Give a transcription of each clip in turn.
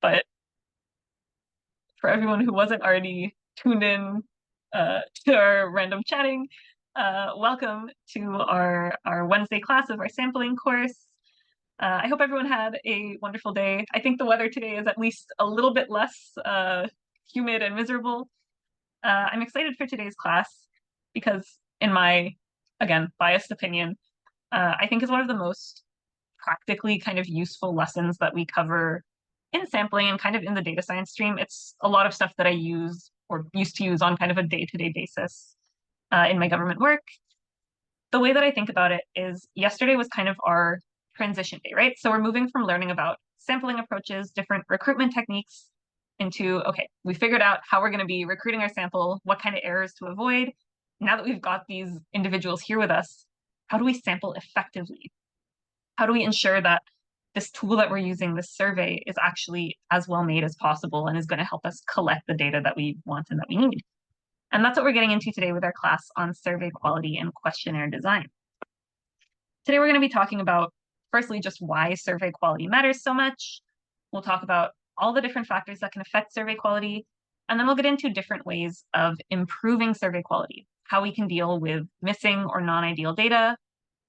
but for everyone who wasn't already tuned in to our random chatting, welcome to our Wednesday class of our sampling course. I hope everyone had a wonderful day. I think the weather today is at least a little bit less humid and miserable. I'm excited for today's class because in my, again, biased opinion, I think is one of the most practically kind of useful lessons that we cover in sampling and kind of in the data science stream. It's a lot of stuff that I use or used to use on kind of a day-to-day basis in my government work. The way that I think about it is yesterday was kind of our transition day, right? So we're moving from learning about sampling approaches, different recruitment techniques, into, okay, we figured out how we're going to be recruiting our sample, what kind of errors to avoid. Now that we've got these individuals here with us, how do we sample effectively? How do we ensure that this tool that we're using, this survey, is actually as well made as possible and is going to help us collect the data that we want and that we need? And that's what we're getting into today with our class on survey quality and questionnaire design. Today, we're going to be talking about, firstly, just why survey quality matters so much. We'll talk about all the different factors that can affect survey quality, and then we'll get into different ways of improving survey quality, how we can deal with missing or non-ideal data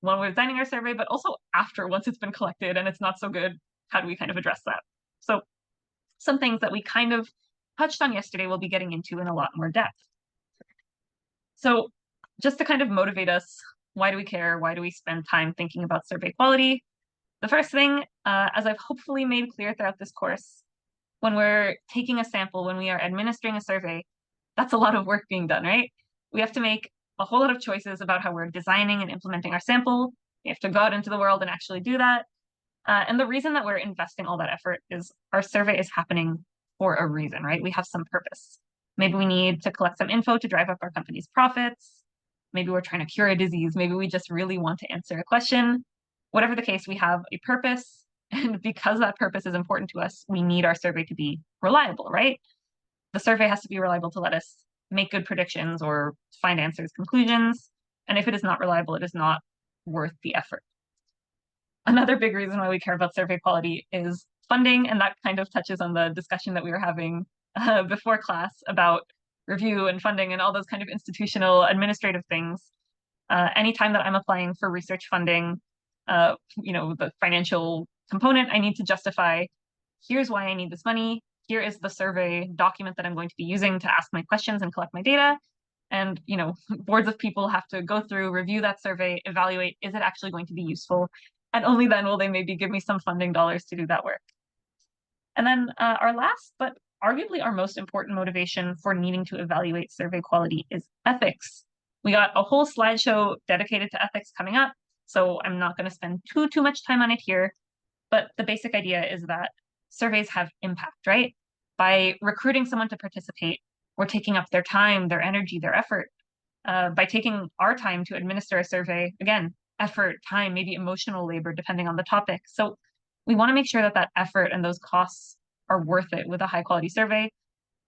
when we're designing our survey, but also after, once it's been collected and it's not so good, how do we kind of address that? So some things that we kind of touched on yesterday, we'll be getting into in a lot more depth. So just to kind of motivate us, why do we care? Why do we spend time thinking about survey quality? The first thing, as I've hopefully made clear throughout this course, when we're taking a sample, when we are administering a survey, that's a lot of work being done, right? We have to make a whole lot of choices about how we're designing and implementing our sample. We have to go out into the world and actually do that. And the reason that we're investing all that effort is our survey is happening for a reason, right? We have some purpose. Maybe we need to collect some info to drive up our company's profits. Maybe we're trying to cure a disease. Maybe we just really want to answer a question. Whatever the case, we have a purpose. And because that purpose is important to us, we need our survey to be reliable, right? The survey has to be reliable to let us make good predictions or find answers, conclusions. And if it is not reliable, it is not worth the effort. Another big reason why we care about survey quality is funding, and that kind of touches on the discussion that we were having before class about review and funding and all those kind of institutional administrative things. Anytime that I'm applying for research funding, the financial component, I need to justify, here's why I need this money. Here is the survey document that I'm going to be using to ask my questions and collect my data. And, boards of people have to go through, review that survey, evaluate, is it actually going to be useful? And only then will they maybe give me some funding dollars to do that work. And then our last, but arguably our most important motivation for needing to evaluate survey quality is ethics. We got a whole slideshow dedicated to ethics coming up, so I'm not going to spend too much time on it here. But the basic idea is that surveys have impact, right? By recruiting someone to participate, we're taking up their time, their energy, their effort. By taking our time to administer a survey, again, effort, time, maybe emotional labor, depending on the topic. So we want to make sure that that effort and those costs are worth it with a high quality survey.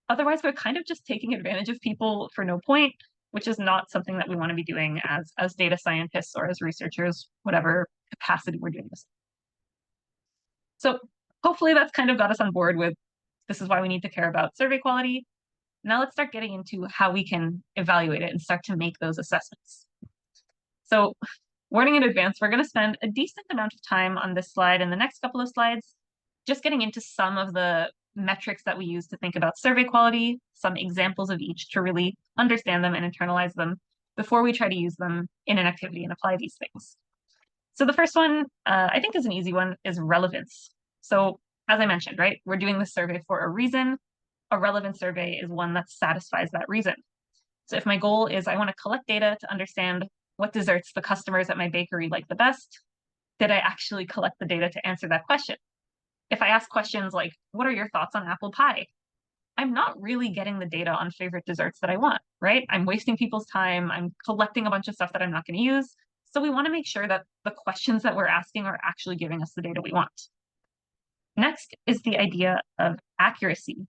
Otherwise, we're kind of just taking advantage of people for no point, which is not something that we want to be doing as data scientists or as researchers, whatever capacity we're doing this. So hopefully that's kind of got us on board with this is why we need to care about survey quality. Now let's start getting into how we can evaluate it and start to make those assessments. So warning in advance, we're going to spend a decent amount of time on this slide and the next couple of slides, just getting into some of the metrics that we use to think about survey quality, some examples of each to really understand them and internalize them before we try to use them in an activity and apply these things. So the first one, I think is an easy one, is relevance. So as I mentioned, right, we're doing this survey for a reason. A relevant survey is one that satisfies that reason. So if my goal is I want to collect data to understand what desserts the customers at my bakery like the best, did I actually collect the data to answer that question? If I ask questions like, what are your thoughts on apple pie? I'm not really getting the data on favorite desserts that I want, right? I'm wasting people's time. I'm collecting a bunch of stuff that I'm not going to use. So we want to make sure that the questions that we're asking are actually giving us the data we want. Next is the idea of accuracy.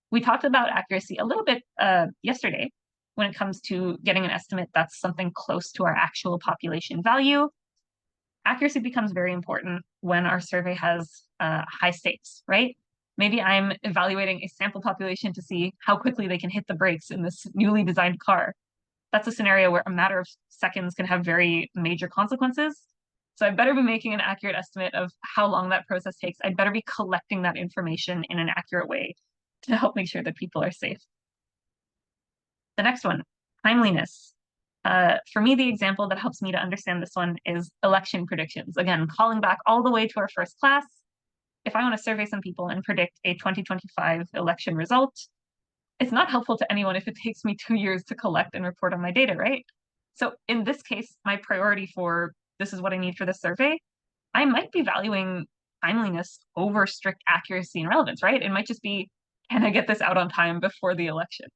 We talked about accuracy a little bit yesterday when it comes to getting an estimate that's something close to our actual population value. Accuracy becomes very important when our survey has high stakes, right? Maybe I'm evaluating a sample population to see how quickly they can hit the brakes in this newly designed car. That's a scenario where a matter of seconds can have very major consequences. So I better be making an accurate estimate of how long that process takes. I'd better be collecting that information in an accurate way to help make sure that people are safe. The next one, timeliness. For me, the example that helps me to understand this one is election predictions. Again, calling back all the way to our first class. If I want to survey some people and predict a 2025 election result, it's not helpful to anyone if it takes me 2 years to collect and report on my data, right? So in this case, my priority for this is what I need for this survey, I might be valuing timeliness over strict accuracy and relevance, right? It might just be, can I get this out on time before the election?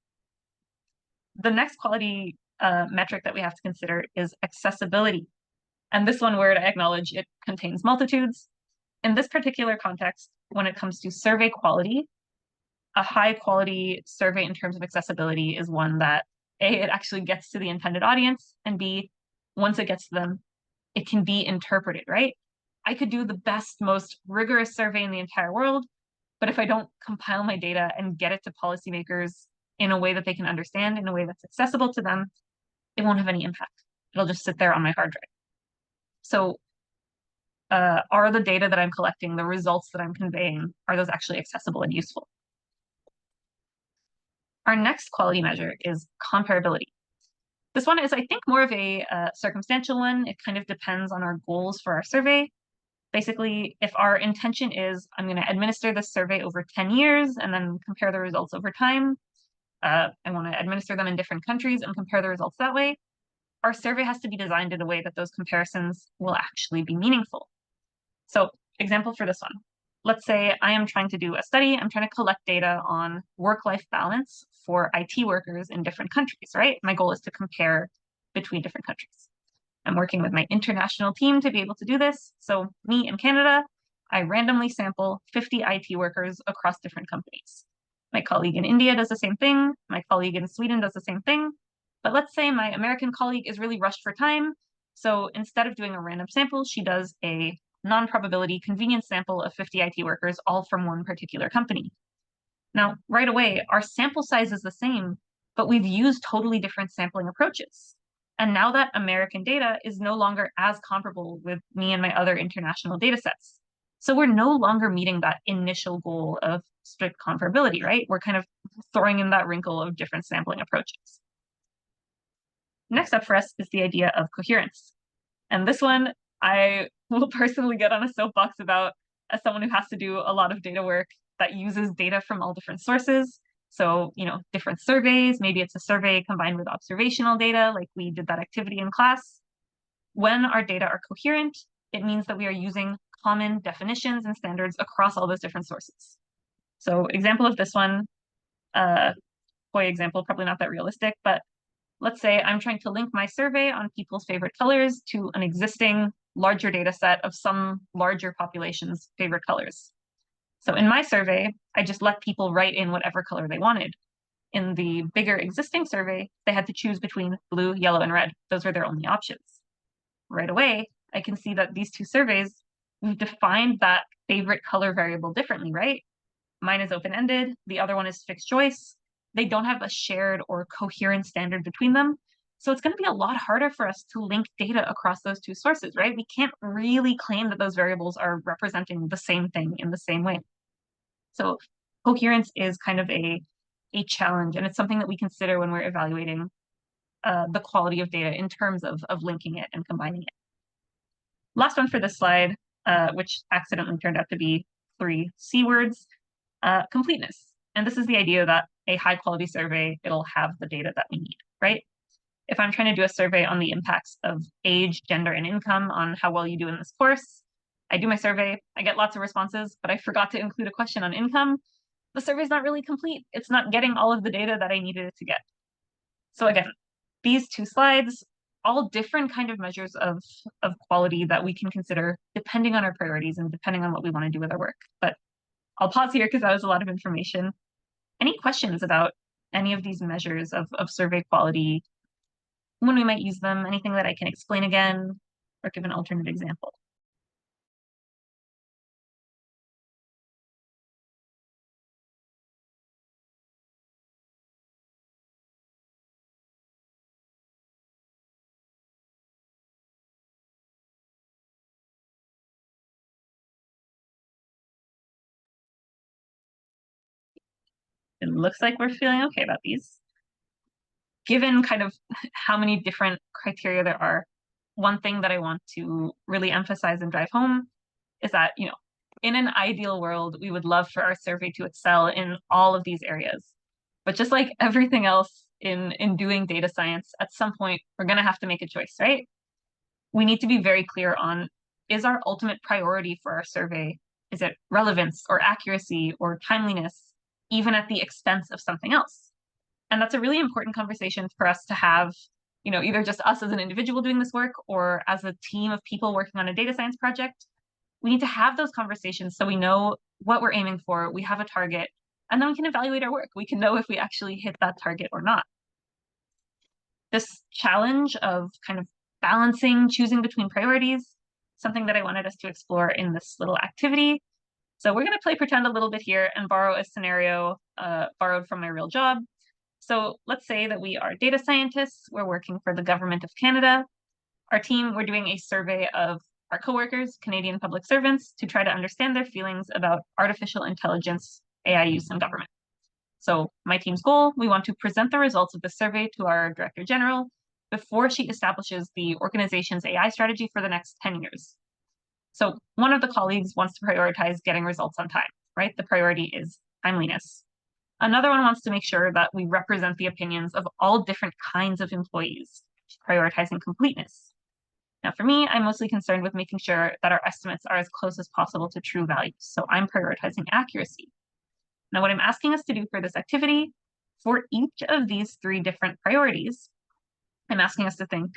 The next quality metric that we have to consider is accessibility. And this one word, I acknowledge, it contains multitudes. In this particular context, when it comes to survey quality, a high quality survey in terms of accessibility is one that A, it actually gets to the intended audience, and B, once it gets to them, it can be interpreted, right? I could do the best, most rigorous survey in the entire world, but if I don't compile my data and get it to policymakers in a way that they can understand, in a way that's accessible to them, it won't have any impact. It'll just sit there on my hard drive. So are the data that I'm collecting, the results that I'm conveying, are those actually accessible and useful? Our next quality measure is comparability. This one is, I think, more of a circumstantial one. It kind of depends on our goals for our survey. Basically, if our intention is, I'm going to administer this survey over 10 years and then compare the results over time, I want to administer them in different countries and compare the results that way, our survey has to be designed in a way that those comparisons will actually be meaningful. So, example for this one. Let's say I am trying to do a study. I'm trying to collect data on work-life balance for IT workers in different countries, right? My goal is to compare between different countries. I'm working with my international team to be able to do this. So me in Canada, I randomly sample 50 IT workers across different companies. My colleague in India does the same thing. My colleague in Sweden does the same thing. But let's say my American colleague is really rushed for time. So instead of doing a random sample, she does a non-probability convenience sample of 50 IT workers, all from one particular company. Now, right away, our sample size is the same, but we've used totally different sampling approaches. And now that American data is no longer as comparable with me and my other international data sets. So we're no longer meeting that initial goal of strict comparability, right? We're kind of throwing in that wrinkle of different sampling approaches. Next up for us is the idea of coherence. And this one I will personally get on a soapbox about as someone who has to do a lot of data work that uses data from all different sources. So, different surveys, maybe it's a survey combined with observational data, like we did that activity in class. When our data are coherent, it means that we are using common definitions and standards across all those different sources. So example of this one, toy example, probably not that realistic, but let's say I'm trying to link my survey on people's favorite colors to an existing larger data set of some larger population's favorite colors. So in my survey, I just let people write in whatever color they wanted. In the bigger existing survey, they had to choose between blue, yellow, and red. Those were their only options. Right away, I can see that these two surveys, we've defined that favorite color variable differently, right? Mine is open-ended, the other one is fixed choice. They don't have a shared or coherent standard between them. So it's going to be a lot harder for us to link data across those two sources, right? We can't really claim that those variables are representing the same thing in the same way. So coherence is kind of a challenge, and it's something that we consider when we're evaluating the quality of data in terms of linking it and combining it. Last one for this slide, which accidentally turned out to be 3 C words, completeness. And this is the idea that a high quality survey, it'll have the data that we need, right? If I'm trying to do a survey on the impacts of age, gender, and income on how well you do in this course, I do my survey, I get lots of responses, but I forgot to include a question on income. The survey's not really complete. It's not getting all of the data that I needed it to get. So again, these 2 slides, all different kind of measures of quality that we can consider depending on our priorities and depending on what we want to do with our work. But I'll pause here because that was a lot of information. Any questions about any of these measures of survey quality, when we might use them, anything that I can explain again or give an alternate example? it looks like we're feeling okay about these. Given kind of how many different criteria there are, one thing that I want to really emphasize and drive home is that, in an ideal world, we would love for our survey to excel in all of these areas. But just like everything else in doing data science, at some point, we're going to have to make a choice, right? We need to be very clear on, is our ultimate priority for our survey, is it relevance or accuracy or timeliness, even at the expense of something else? And that's a really important conversation for us to have, either just us as an individual doing this work or as a team of people working on a data science project. We need to have those conversations so we know what we're aiming for, we have a target, and then we can evaluate our work. We can know if we actually hit that target or not. This challenge of kind of balancing, choosing between priorities, something that I wanted us to explore in this little activity. So we're going to play pretend a little bit here and borrow a scenario borrowed from my real job. So let's say that we are data scientists. We're working for the government of Canada. Our team, we're doing a survey of our coworkers, Canadian public servants, to try to understand their feelings about artificial intelligence, AI use in government. So my team's goal, we want to present the results of the survey to our Director General before she establishes the organization's AI strategy for the next 10 years. So one of the colleagues wants to prioritize getting results on time, right? The priority is timeliness. Another one wants to make sure that we represent the opinions of all different kinds of employees, prioritizing completeness. Now, for me, I'm mostly concerned with making sure that our estimates are as close as possible to true values. So I'm prioritizing accuracy. Now, what I'm asking us to do for this activity, for each of these three different priorities, I'm asking us to think,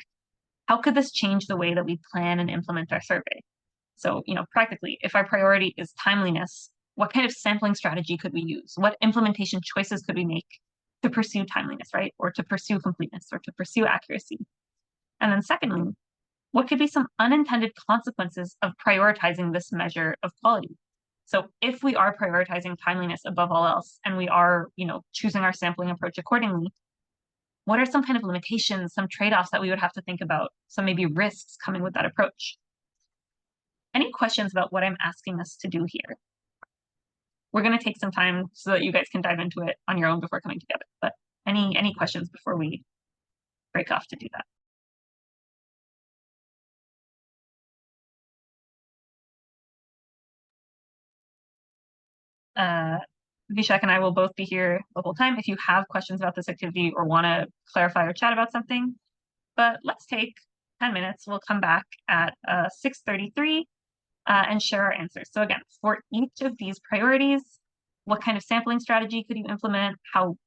how could this change the way that we plan and implement our survey? So, practically, if our priority is timeliness, what kind of sampling strategy could we use? What implementation choices could we make to pursue timeliness, right? Or to pursue completeness or to pursue accuracy? And then secondly, what could be some unintended consequences of prioritizing this measure of quality? So if we are prioritizing timeliness above all else, and we are, choosing our sampling approach accordingly, what are some kind of limitations, some trade-offs that we would have to think about? Some maybe risks coming with that approach. Any questions about what I'm asking us to do here? We're going to take some time so that you guys can dive into it on your own before coming together. But any questions before we break off to do that? Vishak and I will both be here the whole time if you have questions about this activity or want to clarify or chat about something. But let's take 10 minutes. We'll come back at 6:33 and share our answers. So again, for each of these priorities, what kind of sampling strategy could you implement?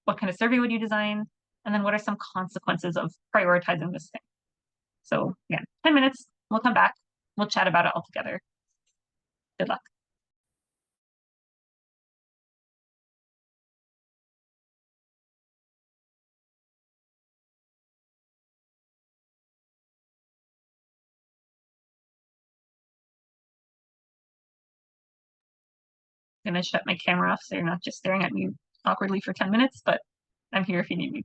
What kind of survey would you design? And then what are some consequences of prioritizing this thing? So again, 10 minutes, we'll come back, we'll chat about it all together. Good luck. I'm gonna shut my camera off so you're not just staring at me awkwardly for 10 minutes, but I'm here if you need me.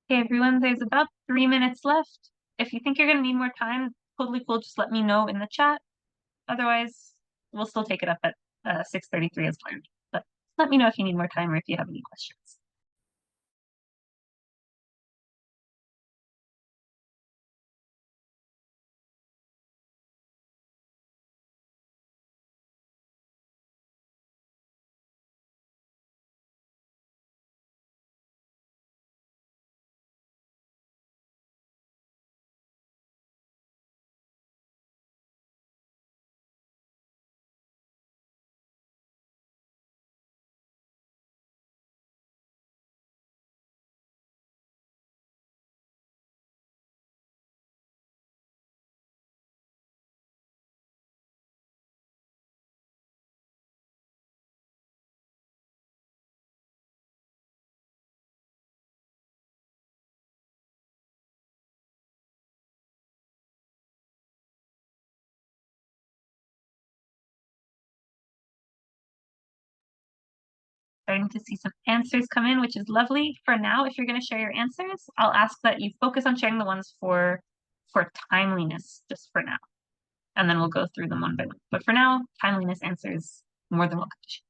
Okay, everyone, there's about 3 minutes left. If you think you're going to need more time, totally cool. Just let me know in the chat. Otherwise, we'll still take it up at 6:33 as planned. But let me know if you need more time or if you have any questions. Starting to see some answers come in, which is lovely. For now, if you're going to share your answers, I'll ask that you focus on sharing the ones for timeliness, just for now. And then we'll go through them one by one. But for now, timeliness answers more than welcome to share.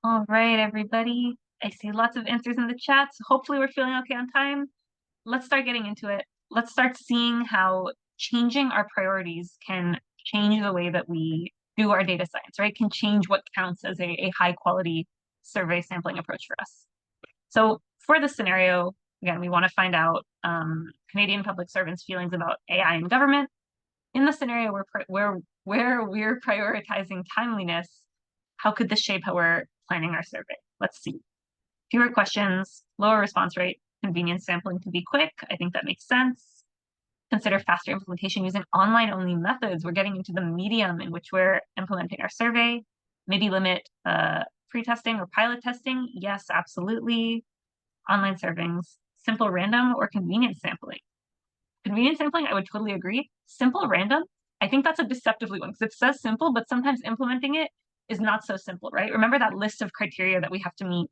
All right, everybody. I see lots of answers in the chat, so hopefully we're feeling okay on time. Let's start getting into it. Let's start seeing how changing our priorities can change the way that we do our data science, right? Can change what counts as a high quality survey sampling approach for us. So for this scenario, again, we want to find out Canadian public servants' feelings about AI in government. In the scenario where we're prioritizing timeliness, how could this shape how we're planning our survey? Let's see. Fewer questions, lower response rate, convenience sampling to be quick. I think that makes sense. Consider faster implementation using online-only methods. We're getting into the medium in which we're implementing our survey. Maybe limit pre-testing or pilot testing. Yes, absolutely. Online servings, simple random or convenience sampling. Convenience sampling, I would totally agree. Simple random, I think that's a deceptively one because it says simple, but sometimes implementing it is not so simple, right? Remember that list of criteria that we have to meet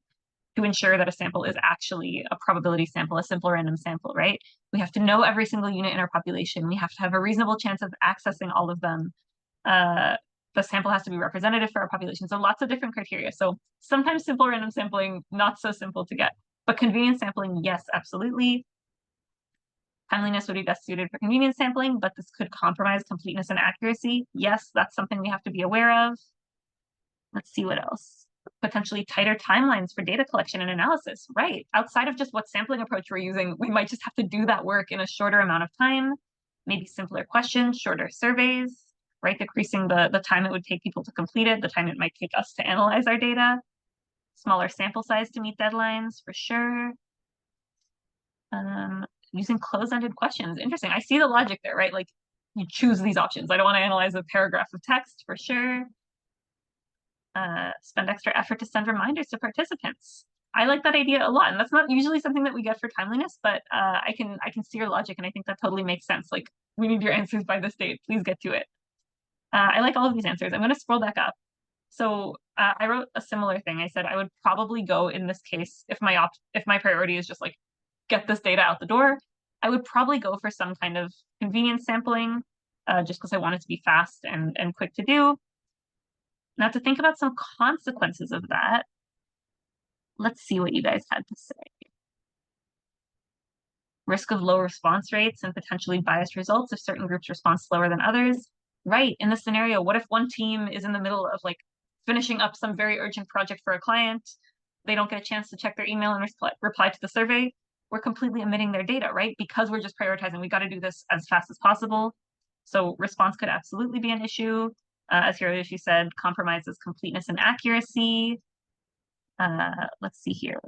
to ensure that a sample is actually a probability sample, a simple random sample, right? We have to know every single unit in our population. We have to have a reasonable chance of accessing all of them. The sample has to be representative for our population. So lots of different criteria. So sometimes simple random sampling, not so simple to get. But convenience sampling, yes, absolutely. Timeliness would be best suited for convenience sampling, but this could compromise completeness and accuracy. Yes, that's something we have to be aware of. Let's see what else. Potentially tighter timelines for data collection and analysis. Right. Outside of just what sampling approach we're using, we might just have to do that work in a shorter amount of time. Maybe simpler questions, shorter surveys, right? Decreasing the time it would take people to complete it, the time it might take us to analyze our data. Smaller sample size to meet deadlines for sure. Using closed-ended questions. Interesting. I see the logic there, right? Like you choose these options. I don't want to analyze a paragraph of text for sure. spend extra effort to send reminders to participants. I like that idea a lot, and that's not usually something that we get for timeliness, but I can see your logic, and I think that totally makes sense. Like, we need your answers by this date. Please get to it. I like all of these answers. I'm going to scroll back up. So I wrote a similar thing. I said I would probably go in this case if my priority is just like get this data out the door. I would probably go for some kind of convenience sampling, just because I want it to be fast and quick to do. Now, to think about some consequences of that, let's see what you guys had to say. Risk of low response rates and potentially biased results if certain groups respond slower than others. Right, in this scenario, what if one team is in the middle of like finishing up some very urgent project for a client, they don't get a chance to check their email and reply to the survey, we're completely omitting their data, right? Because we're just prioritizing, we got to do this as fast as possible. So response could absolutely be an issue. As Hiroyoshi said, compromises completeness and accuracy. Let's see here.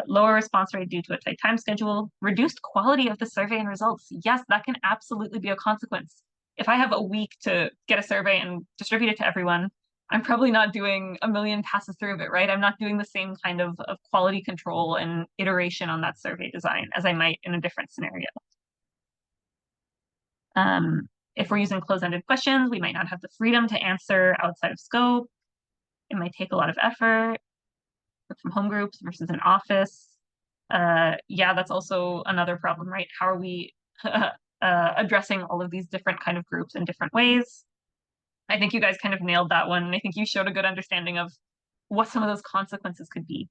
Lower response rate due to a tight time schedule, reduced quality of the survey and results. Yes, that can absolutely be a consequence. If I have a week to get a survey and distribute it to everyone, I'm probably not doing a million passes through of it, right? I'm not doing the same kind of quality control and iteration on that survey design as I might in a different scenario. If we're using closed-ended questions, we might not have the freedom to answer outside of scope. It might take a lot of effort from home groups versus an office. Yeah, that's also another problem, right? How are we addressing all of these different kind of groups in different ways? I think you guys kind of nailed that one. And I think you showed a good understanding of what some of those consequences could be.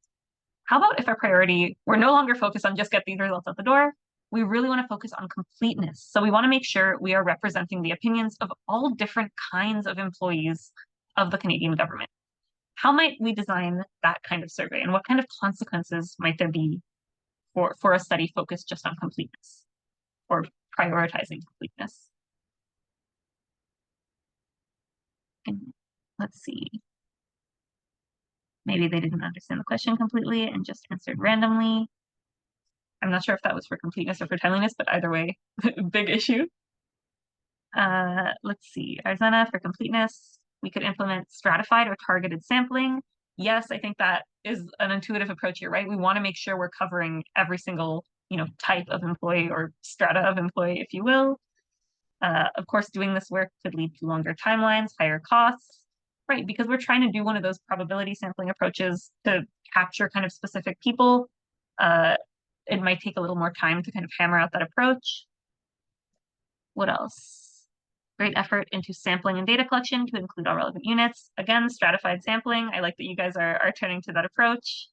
How about if our priority, we're no longer focused on just get these results out the door, we really want to focus on completeness. So we want to make sure we are representing the opinions of all different kinds of employees of the Canadian government. How might we design that kind of survey, and what kind of consequences might there be for a study focused just on completeness or prioritizing completeness? And let's see. Maybe they didn't understand the question completely and just answered randomly. I'm not sure if that was for completeness or for timeliness, but either way, big issue. Let's see. Arzena, for completeness, we could implement stratified or targeted sampling. Yes, I think that is an intuitive approach here, right? We want to make sure we're covering every single, type of employee or strata of employee, if you will. Of course, doing this work could lead to longer timelines, higher costs, right? Because we're trying to do one of those probability sampling approaches to capture kind of specific people. It might take a little more time to kind of hammer out that approach. What else? Great effort into sampling and data collection to include all relevant units. Again, stratified sampling. I like that you guys are turning to that approach.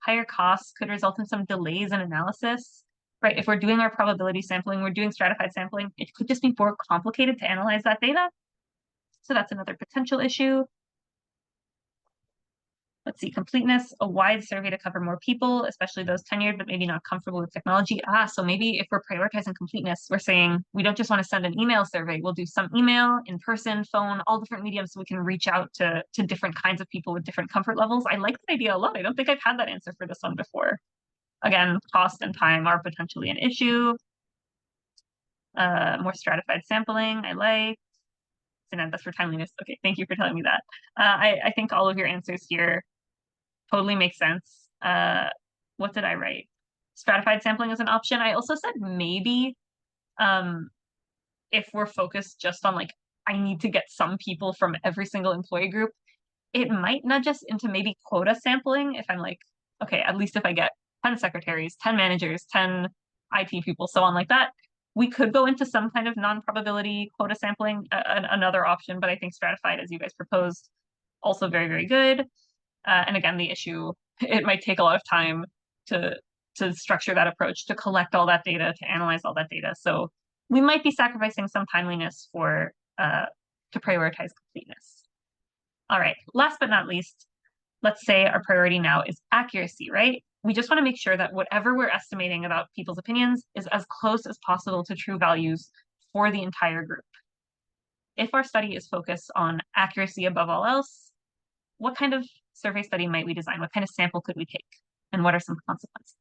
Higher costs could result in some delays in analysis, right? If we're doing our probability sampling, we're doing stratified sampling, it could just be more complicated to analyze that data. So that's another potential issue. Let's see, completeness, a wide survey to cover more people, especially those tenured but maybe not comfortable with technology. So maybe if we're prioritizing completeness, we're saying we don't just want to send an email survey. We'll do some email, in person, phone, all different mediums so we can reach out to different kinds of people with different comfort levels. I like that idea a lot. I don't think I've had that answer for this one before. Again, cost and time are potentially an issue. More stratified sampling, I like. And that's for timeliness. Okay, thank you for telling me that. I think all of your answers here totally makes sense. What did I write? Stratified sampling is an option. I also said maybe if we're focused just on like, I need to get some people from every single employee group, it might nudge us into maybe quota sampling if I'm like, okay, at least if I get 10 secretaries, 10 managers, 10 IT people, so on like that, we could go into some kind of non-probability quota sampling, another option, but I think stratified, as you guys proposed, also very, very good. And again, the issue, it might take a lot of time to structure that approach, to collect all that data, to analyze all that data. So we might be sacrificing some timeliness to prioritize completeness. All right, last but not least, let's say our priority now is accuracy, right? We just want to make sure that whatever we're estimating about people's opinions is as close as possible to true values for the entire group. If our study is focused on accuracy above all else, what kind of survey study might we design? What kind of sample could we take? And what are some consequences?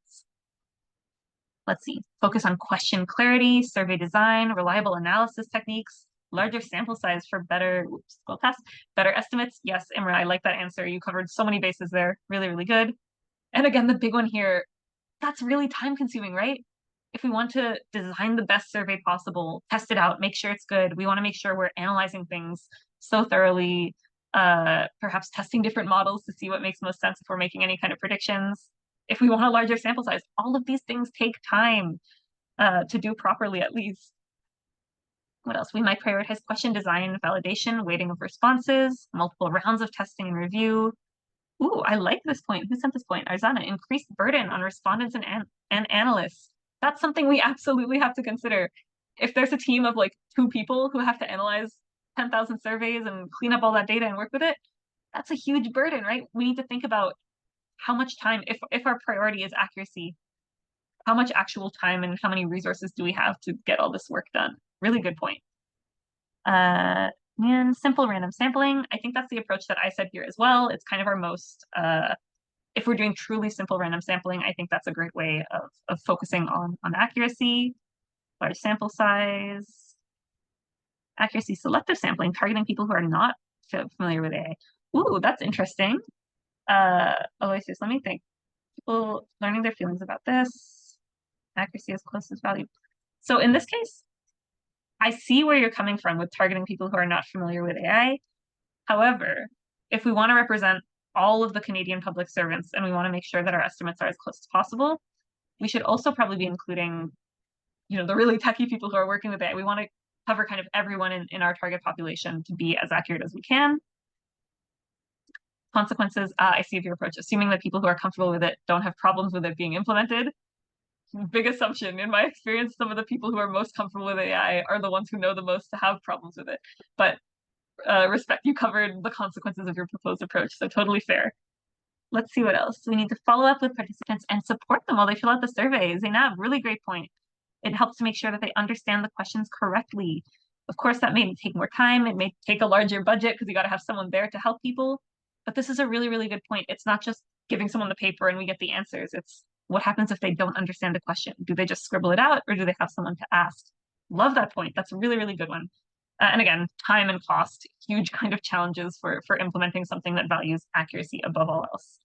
Let's see. Focus on question clarity, survey design, reliable analysis techniques. Larger sample size for better, scroll past, better estimates. Yes, Imra, I like that answer. You covered so many bases there. Really, really good. And again, the big one here, that's really time consuming, right? If we want to design the best survey possible, test it out, make sure it's good, we want to make sure we're analyzing things so thoroughly, perhaps testing different models to see what makes most sense if we're making any kind of predictions. If we want a larger sample size, all of these things take time to do properly, at least. What else? We might prioritize question design, validation, weighting of responses, multiple rounds of testing and review. Ooh, I like this point. Who sent this point? Arzana, increased burden on respondents and analysts. That's something we absolutely have to consider. If there's a team of like 2 people who have to analyze 10,000 surveys and clean up all that data and work with it, that's a huge burden, right? We need to think about how much time, if our priority is accuracy, how much actual time and how many resources do we have to get all this work done? Really good point. And simple random sampling. I think that's the approach that I said here as well. It's kind of our most, if we're doing truly simple random sampling, I think that's a great way of focusing on accuracy, large sample size, accuracy, selective sampling, targeting people who are not familiar with AI. Ooh, that's interesting. Aloysius, let me think. People learning their feelings about this. Accuracy as close as value. So in this case, I see where you're coming from with targeting people who are not familiar with AI. However, if we want to represent all of the Canadian public servants and we want to make sure that our estimates are as close as possible, we should also probably be including, the really techie people who are working with AI. We want to cover kind of everyone in our target population to be as accurate as we can. Consequences, I see of your approach, assuming that people who are comfortable with it don't have problems with it being implemented. Big assumption. In my experience, some of the people who are most comfortable with AI are the ones who know the most to have problems with it. But respect, you covered the consequences of your proposed approach, so totally fair. Let's see what else. We need to follow up with participants and support them while they fill out the survey. Zainab, really great point. It helps to make sure that they understand the questions correctly. Of course, that may take more time. It may take a larger budget because you got to have someone there to help people. But this is a really, really good point. It's not just giving someone the paper and we get the answers. It's what happens if they don't understand the question? Do they just scribble it out or do they have someone to ask? Love that point. That's a really, really good one. And again, time and cost, huge kind of challenges for implementing something that values accuracy above all else.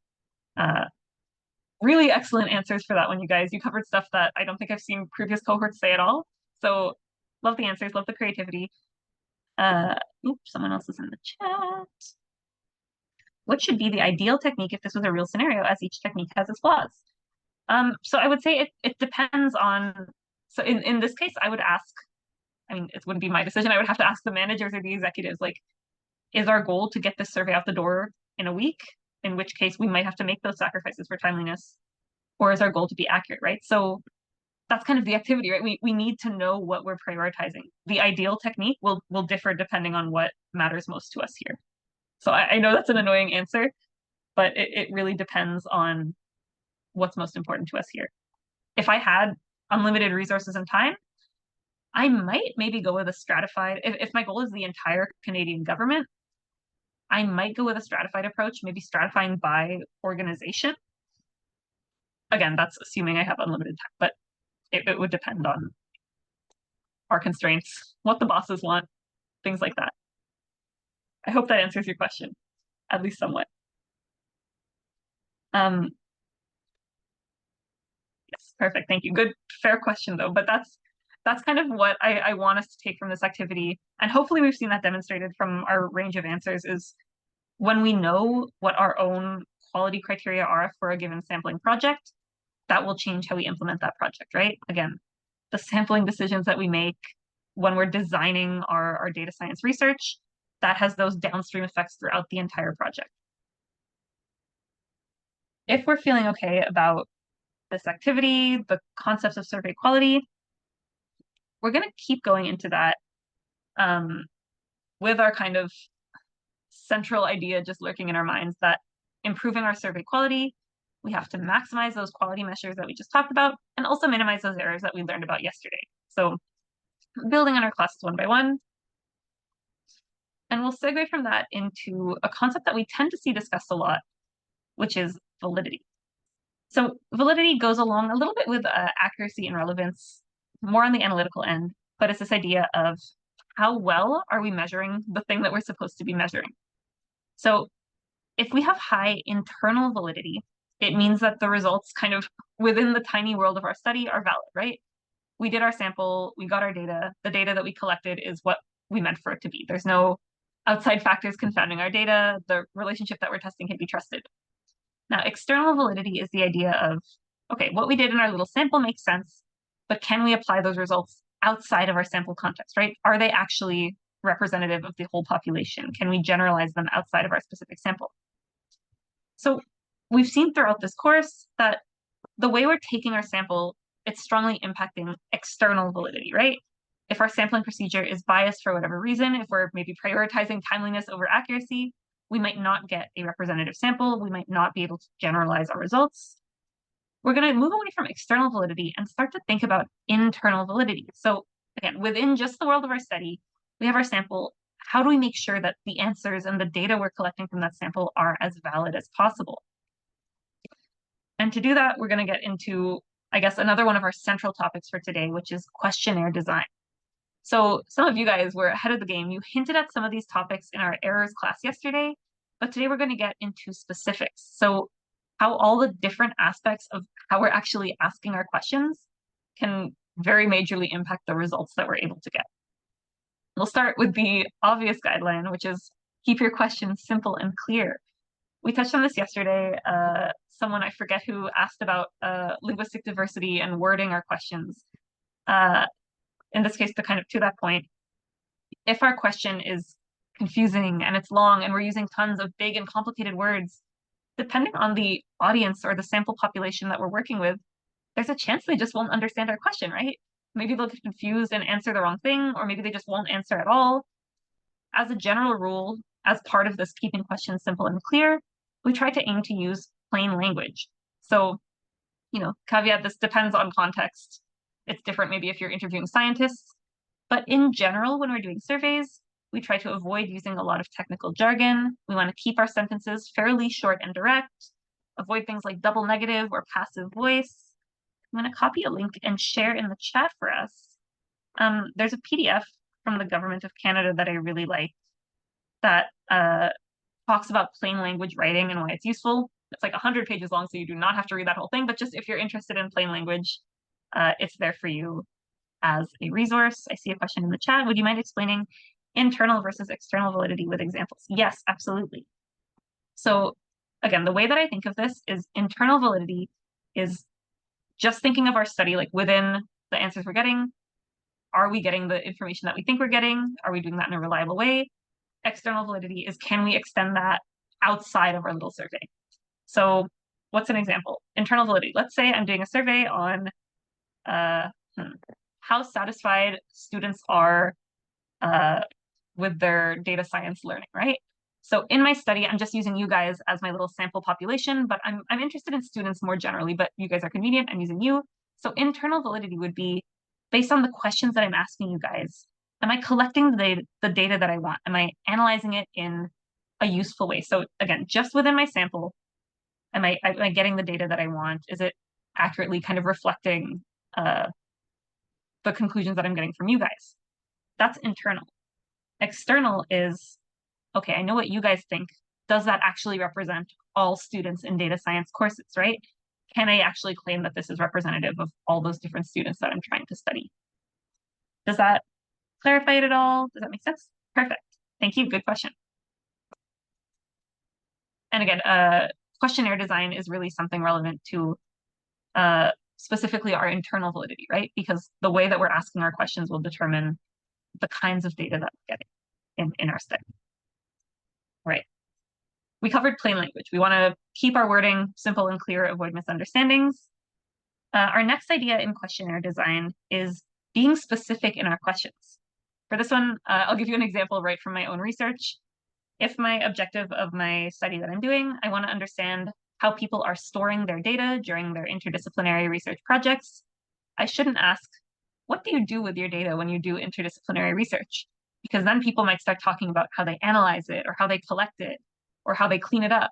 Really excellent answers for that one, you guys. You covered stuff that I don't think I've seen previous cohorts say at all. So love the answers, love the creativity. Oops, someone else is in the chat. What should be the ideal technique if this was a real scenario, as each technique has its flaws? So I would say it depends on, so in this case, I would ask, I mean, it wouldn't be my decision. I would have to ask the managers or the executives, like, is our goal to get this survey out the door in a week? In which case we might have to make those sacrifices for timeliness, or is our goal to be accurate, right? So that's kind of the activity, right? We need to know what we're prioritizing. The ideal technique will differ depending on what matters most to us here. So I know that's an annoying answer, but it really depends on what's most important to us here. If I had unlimited resources and time, I might maybe go with a stratified, if my goal is the entire Canadian government, I might go with a stratified approach, maybe stratifying by organization. Again, that's assuming I have unlimited time, but it would depend on our constraints, what the bosses want, things like that. I hope that answers your question, at least somewhat. Yes, perfect. Thank you. Good, fair question though. But that's kind of what I want us to take from this activity. And hopefully we've seen that demonstrated from our range of answers is when we know what our own quality criteria are for a given sampling project, that will change how we implement that project, right? Again, the sampling decisions that we make when we're designing our data science research, that has those downstream effects throughout the entire project. If we're feeling okay about this activity, the concepts of survey quality, we're going to keep going into that with our kind of central idea just lurking in our minds that improving our survey quality, we have to maximize those quality measures that we just talked about and also minimize those errors that we learned about yesterday. So building on our classes one by one. And we'll segue from that into a concept that we tend to see discussed a lot, which is validity. So validity goes along a little bit with accuracy and relevance, more on the analytical end, but it's this idea of how well are we measuring the thing that we're supposed to be measuring? So if we have high internal validity, it means that the results kind of within the tiny world of our study are valid, right? We did our sample, we got our data, the data that we collected is what we meant for it to be. There's no outside factors confounding our data. The relationship that we're testing can be trusted. Now, external validity is the idea of, okay, what we did in our little sample makes sense, but can we apply those results outside of our sample context, right? Are they actually representative of the whole population? Can we generalize them outside of our specific sample? So we've seen throughout this course that the way we're taking our sample, it's strongly impacting external validity, right? If our sampling procedure is biased for whatever reason, if we're maybe prioritizing timeliness over accuracy, we might not get a representative sample. We might not be able to generalize our results. We're going to move away from external validity and start to think about internal validity. So again, within just the world of our study, we have our sample. How do we make sure that the answers and the data we're collecting from that sample are as valid as possible? And to do that, we're going to get into, I guess, another one of our central topics for today, which is questionnaire design. So some of you guys were ahead of the game. You hinted at some of these topics in our errors class yesterday, but today we're going to get into specifics. So how all the different aspects of how we're actually asking our questions can very majorly impact the results that we're able to get. We'll start with the obvious guideline, which is keep your questions simple and clear. We touched on this yesterday. Someone, I forget who, asked about linguistic diversity and wording our questions. In this case, to that point, if our question is confusing and it's long and we're using tons of big and complicated words, depending on the audience or the sample population that we're working with, there's a chance they just won't understand our question, right? Maybe they'll get confused and answer the wrong thing, or maybe they just won't answer at all. As a general rule, as part of this keeping questions simple and clear, we try to aim to use plain language. So, caveat, this depends on context. It's different maybe if you're interviewing scientists, but in general, when we're doing surveys, we try to avoid using a lot of technical jargon. We want to keep our sentences fairly short and direct, avoid things like double negative or passive voice. I'm going to copy a link and share in the chat for us. There's a PDF from the Government of Canada that I really like that talks about plain language writing and why it's useful. It's like 100 pages long, so you do not have to read that whole thing, but just if you're interested in plain language, it's there for you as a resource. I see a question in the chat. Would you mind explaining internal versus external validity with examples? Yes, absolutely. So again, the way that I think of this is internal validity is just thinking of our study, like within the answers we're getting. Are we getting the information that we think we're getting? Are we doing that in a reliable way? External validity is, can we extend that outside of our little survey? So what's an example? Internal validity. Let's say I'm doing a survey on how satisfied students are with their data science learning, right? So in my study, I'm just using you guys as my little sample population, but I'm interested in students more generally, but you guys are convenient, I'm using you. So internal validity would be based on the questions that I'm asking you guys. Am I collecting the data that I want? Am I analyzing it in a useful way? So again, just within my sample, am I getting the data that I want? Is it accurately kind of reflecting the conclusions that I'm getting from you guys? That's internal. External is, okay, I know what you guys think. Does that actually represent all students in data science courses, right? Can I actually claim that this is representative of all those different students that I'm trying to study? Does that clarify it at all? Does that make sense? Perfect. Thank you. Good question. And again, questionnaire design is really something relevant to specifically our internal validity, right? Because the way that we're asking our questions will determine the kinds of data that we're getting in our study. Right. We covered plain language. We want to keep our wording simple and clear, avoid misunderstandings. Our next idea in questionnaire design is being specific in our questions. For this one, I'll give you an example right from my own research. If my objective of my study that I'm doing, I want to understand how people are storing their data during their interdisciplinary research projects, I shouldn't ask, what do you do with your data when you do interdisciplinary research? Because then people might start talking about how they analyze it or how they collect it or how they clean it up.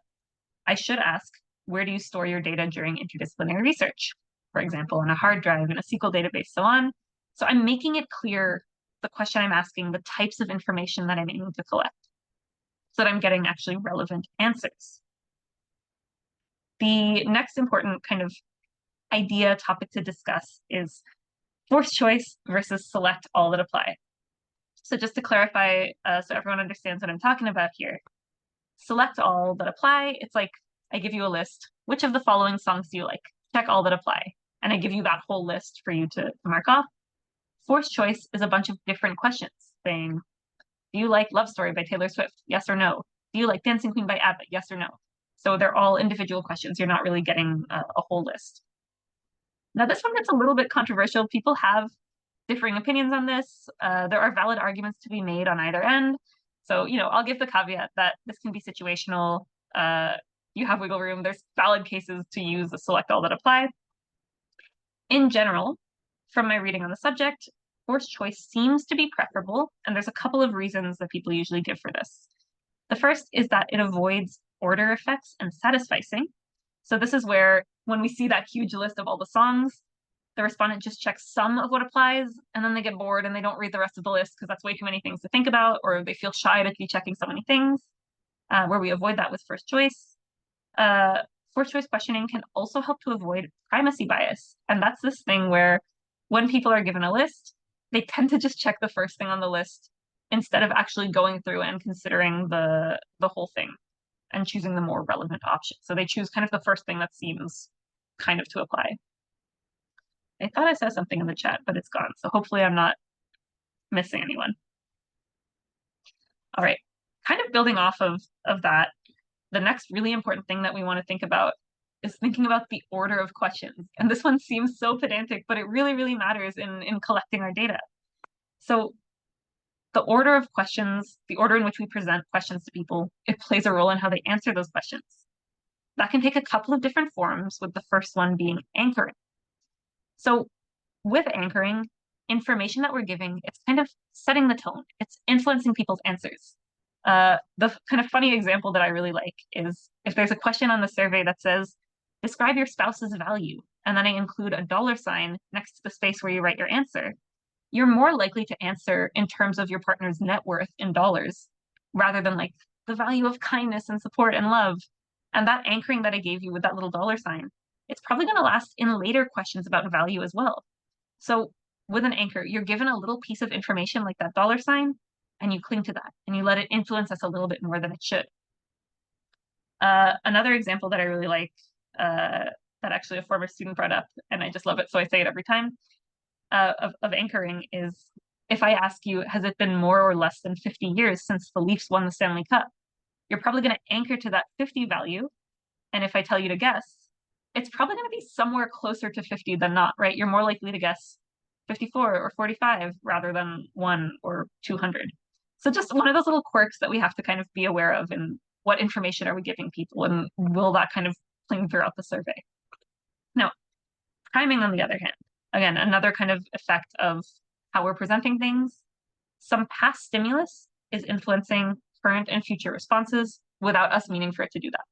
I should ask, where do you store your data during interdisciplinary research? For example, in a hard drive, in a SQL database, so on. So I'm making it clear the question I'm asking, the types of information that I'm aiming to collect, so that I'm getting actually relevant answers. The next important kind of idea topic to discuss is forced choice versus select all that apply. So just to clarify, so everyone understands what I'm talking about here, select all that apply, it's like I give you a list. Which of the following songs do you like? Check all that apply. And I give you that whole list for you to mark off. Forced choice is a bunch of different questions saying, do you like Love Story by Taylor Swift? Yes or no? Do you like Dancing Queen by ABBA? Yes or no? So they're all individual questions. You're not really getting a whole list. Now, this one gets a little bit controversial. People have differing opinions on this. There are valid arguments to be made on either end. So, I'll give the caveat that this can be situational. You have wiggle room. There's valid cases to use the select all that apply. In general, from my reading on the subject, forced choice seems to be preferable, and there's a couple of reasons that people usually give for this. The first is that it avoids order effects and satisficing. So this is where, when we see that huge list of all the songs, the respondent just checks some of what applies, and then they get bored and they don't read the rest of the list because that's way too many things to think about, or they feel shy to be checking so many things, where we avoid that with first choice. Forced choice questioning can also help to avoid primacy bias. And that's this thing where when people are given a list, they tend to just check the first thing on the list instead of actually going through and considering the whole thing and choosing the more relevant option. So they choose kind of the first thing that seems kind of to apply. I thought I saw something in the chat, but it's gone. So hopefully I'm not missing anyone. All right, kind of building off of that, the next really important thing that we want to think about is thinking about the order of questions. And this one seems so pedantic, but it really, really matters in collecting our data. So the order of questions, the order in which we present questions to people, it plays a role in how they answer those questions. That can take a couple of different forms, with the first one being anchoring. So with anchoring, information that we're giving, it's kind of setting the tone. It's influencing people's answers. The kind of funny example that I really like is if there's a question on the survey that says, describe your spouse's value, and then I include a $ next to the space where you write your answer, you're more likely to answer in terms of your partner's net worth in dollars, rather than like the value of kindness and support and love. And that anchoring that I gave you with that little $, it's probably going to last in later questions about value as well. So with an anchor, you're given a little piece of information like that $, and you cling to that, and you let it influence us a little bit more than it should. Another example that I really like, that actually a former student brought up, and I just love it, so I say it every time, of anchoring is, if I ask you, has it been more or less than 50 years since the Leafs won the Stanley Cup? You're probably going to anchor to that 50 value. And if I tell you to guess, it's probably going to be somewhere closer to 50 than not, right? You're more likely to guess 54 or 45 rather than 1 or 200. So just one of those little quirks that we have to kind of be aware of, and what information are we giving people, and will that kind of cling throughout the survey? Now, priming on the other hand, again, another kind of effect of how we're presenting things. Some past stimulus is influencing current and future responses without us meaning for it to do that.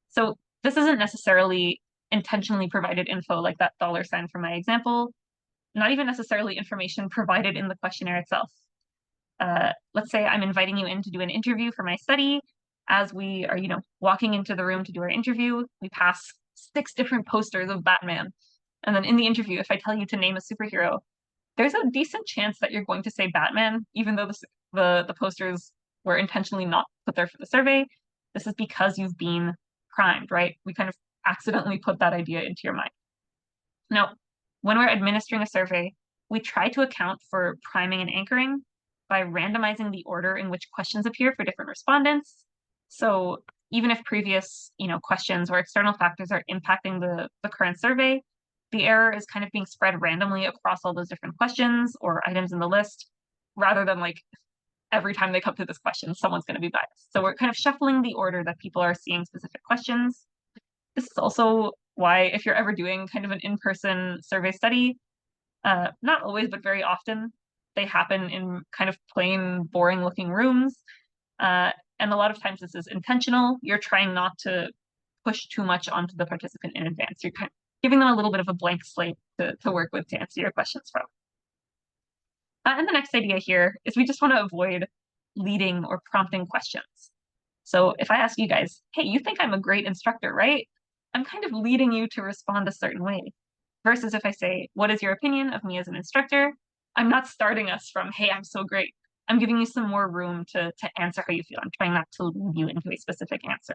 So this isn't necessarily intentionally provided info like that $ from my example, not even necessarily information provided in the questionnaire itself. Let's say I'm inviting you in to do an interview for my study. As we are, walking into the room to do our interview, we pass 6 different posters of Batman. And then in the interview, if I tell you to name a superhero, there's a decent chance that you're going to say Batman, even though the posters were intentionally not put there for the survey. This is because you've been primed, right? We kind of accidentally put that idea into your mind. Now, when we're administering a survey, we try to account for priming and anchoring by randomizing the order in which questions appear for different respondents. So even if previous, questions or external factors are impacting the current survey, the error is kind of being spread randomly across all those different questions or items in the list, rather than like every time they come to this question, someone's going to be biased. So we're kind of shuffling the order that people are seeing specific questions. This is also why, if you're ever doing kind of an in-person survey study, not always, but very often, they happen in kind of plain, boring looking rooms. And a lot of times this is intentional. You're trying not to push too much onto the participant in advance. You're kind of giving them a little bit of a blank slate to work with to answer your questions from. And the next idea here is we just want to avoid leading or prompting questions. So if I ask you guys, hey, you think I'm a great instructor, right? I'm kind of leading you to respond a certain way. Versus if I say, what is your opinion of me as an instructor? I'm not starting us from, hey, I'm so great. I'm giving you some more room to answer how you feel. I'm trying not to lead you into a specific answer.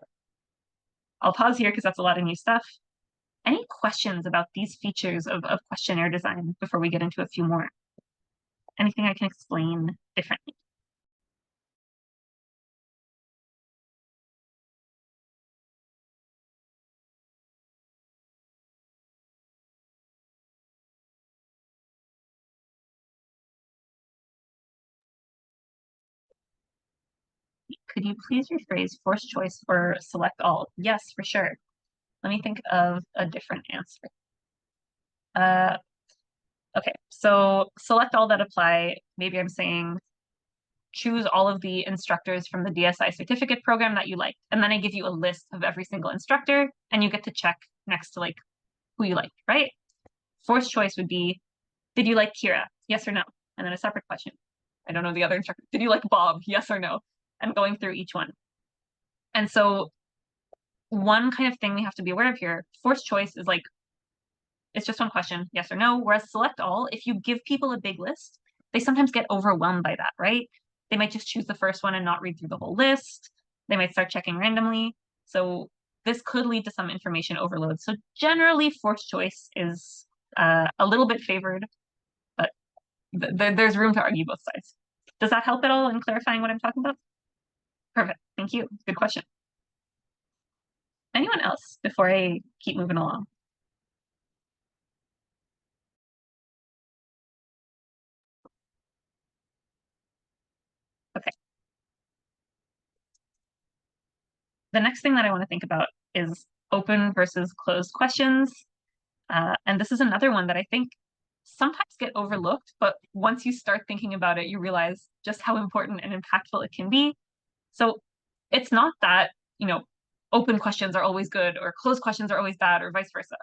I'll pause here because that's a lot of new stuff. Any questions about these features of questionnaire design before we get into a few more? Anything I can explain differently? Could you please rephrase forced choice or select all? Yes, for sure. Let me think of a different answer. Uh, okay, so select all that apply. Maybe I'm saying choose all of the instructors from the DSI certificate program that you like. And then I give you a list of every single instructor and you get to check next to like who you like, right? Forced choice would be, did you like Kira? Yes or no? And then a separate question. I don't know the other instructor. Did you like Bob? Yes or no? And going through each one. And so one kind of thing we have to be aware of here, forced choice is like, it's just one question, yes or no. Whereas select all, if you give people a big list, they sometimes get overwhelmed by that, right? They might just choose the first one and not read through the whole list. They might start checking randomly. So this could lead to some information overload. So generally, forced choice is a little bit favored, but there's room to argue both sides. Does that help at all in clarifying what I'm talking about? Perfect. Thank you. Good question. Anyone else before I keep moving along? Okay. The next thing that I want to think about is open versus closed questions. And this is another one that I think sometimes get overlooked, but once you start thinking about it, you realize just how important and impactful it can be. So it's not that, open questions are always good or closed questions are always bad or vice versa.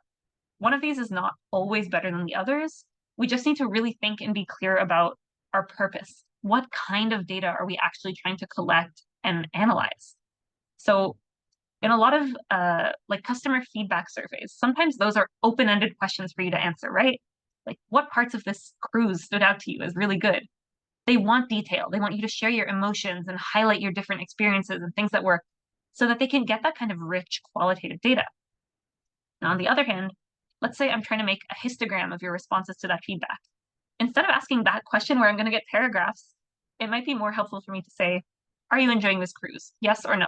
One of these is not always better than the others. We just need to really think and be clear about our purpose. What kind of data are we actually trying to collect and analyze? So in a lot of like customer feedback surveys, sometimes those are open-ended questions for you to answer, right? Like what parts of this cruise stood out to you as really good? They want detail. They want you to share your emotions and highlight your different experiences and things that work so that they can get that kind of rich qualitative data. Now, on the other hand, let's say I'm trying to make a histogram of your responses to that feedback. Instead of asking that question where I'm going to get paragraphs, it might be more helpful for me to say, are you enjoying this cruise? Yes or no?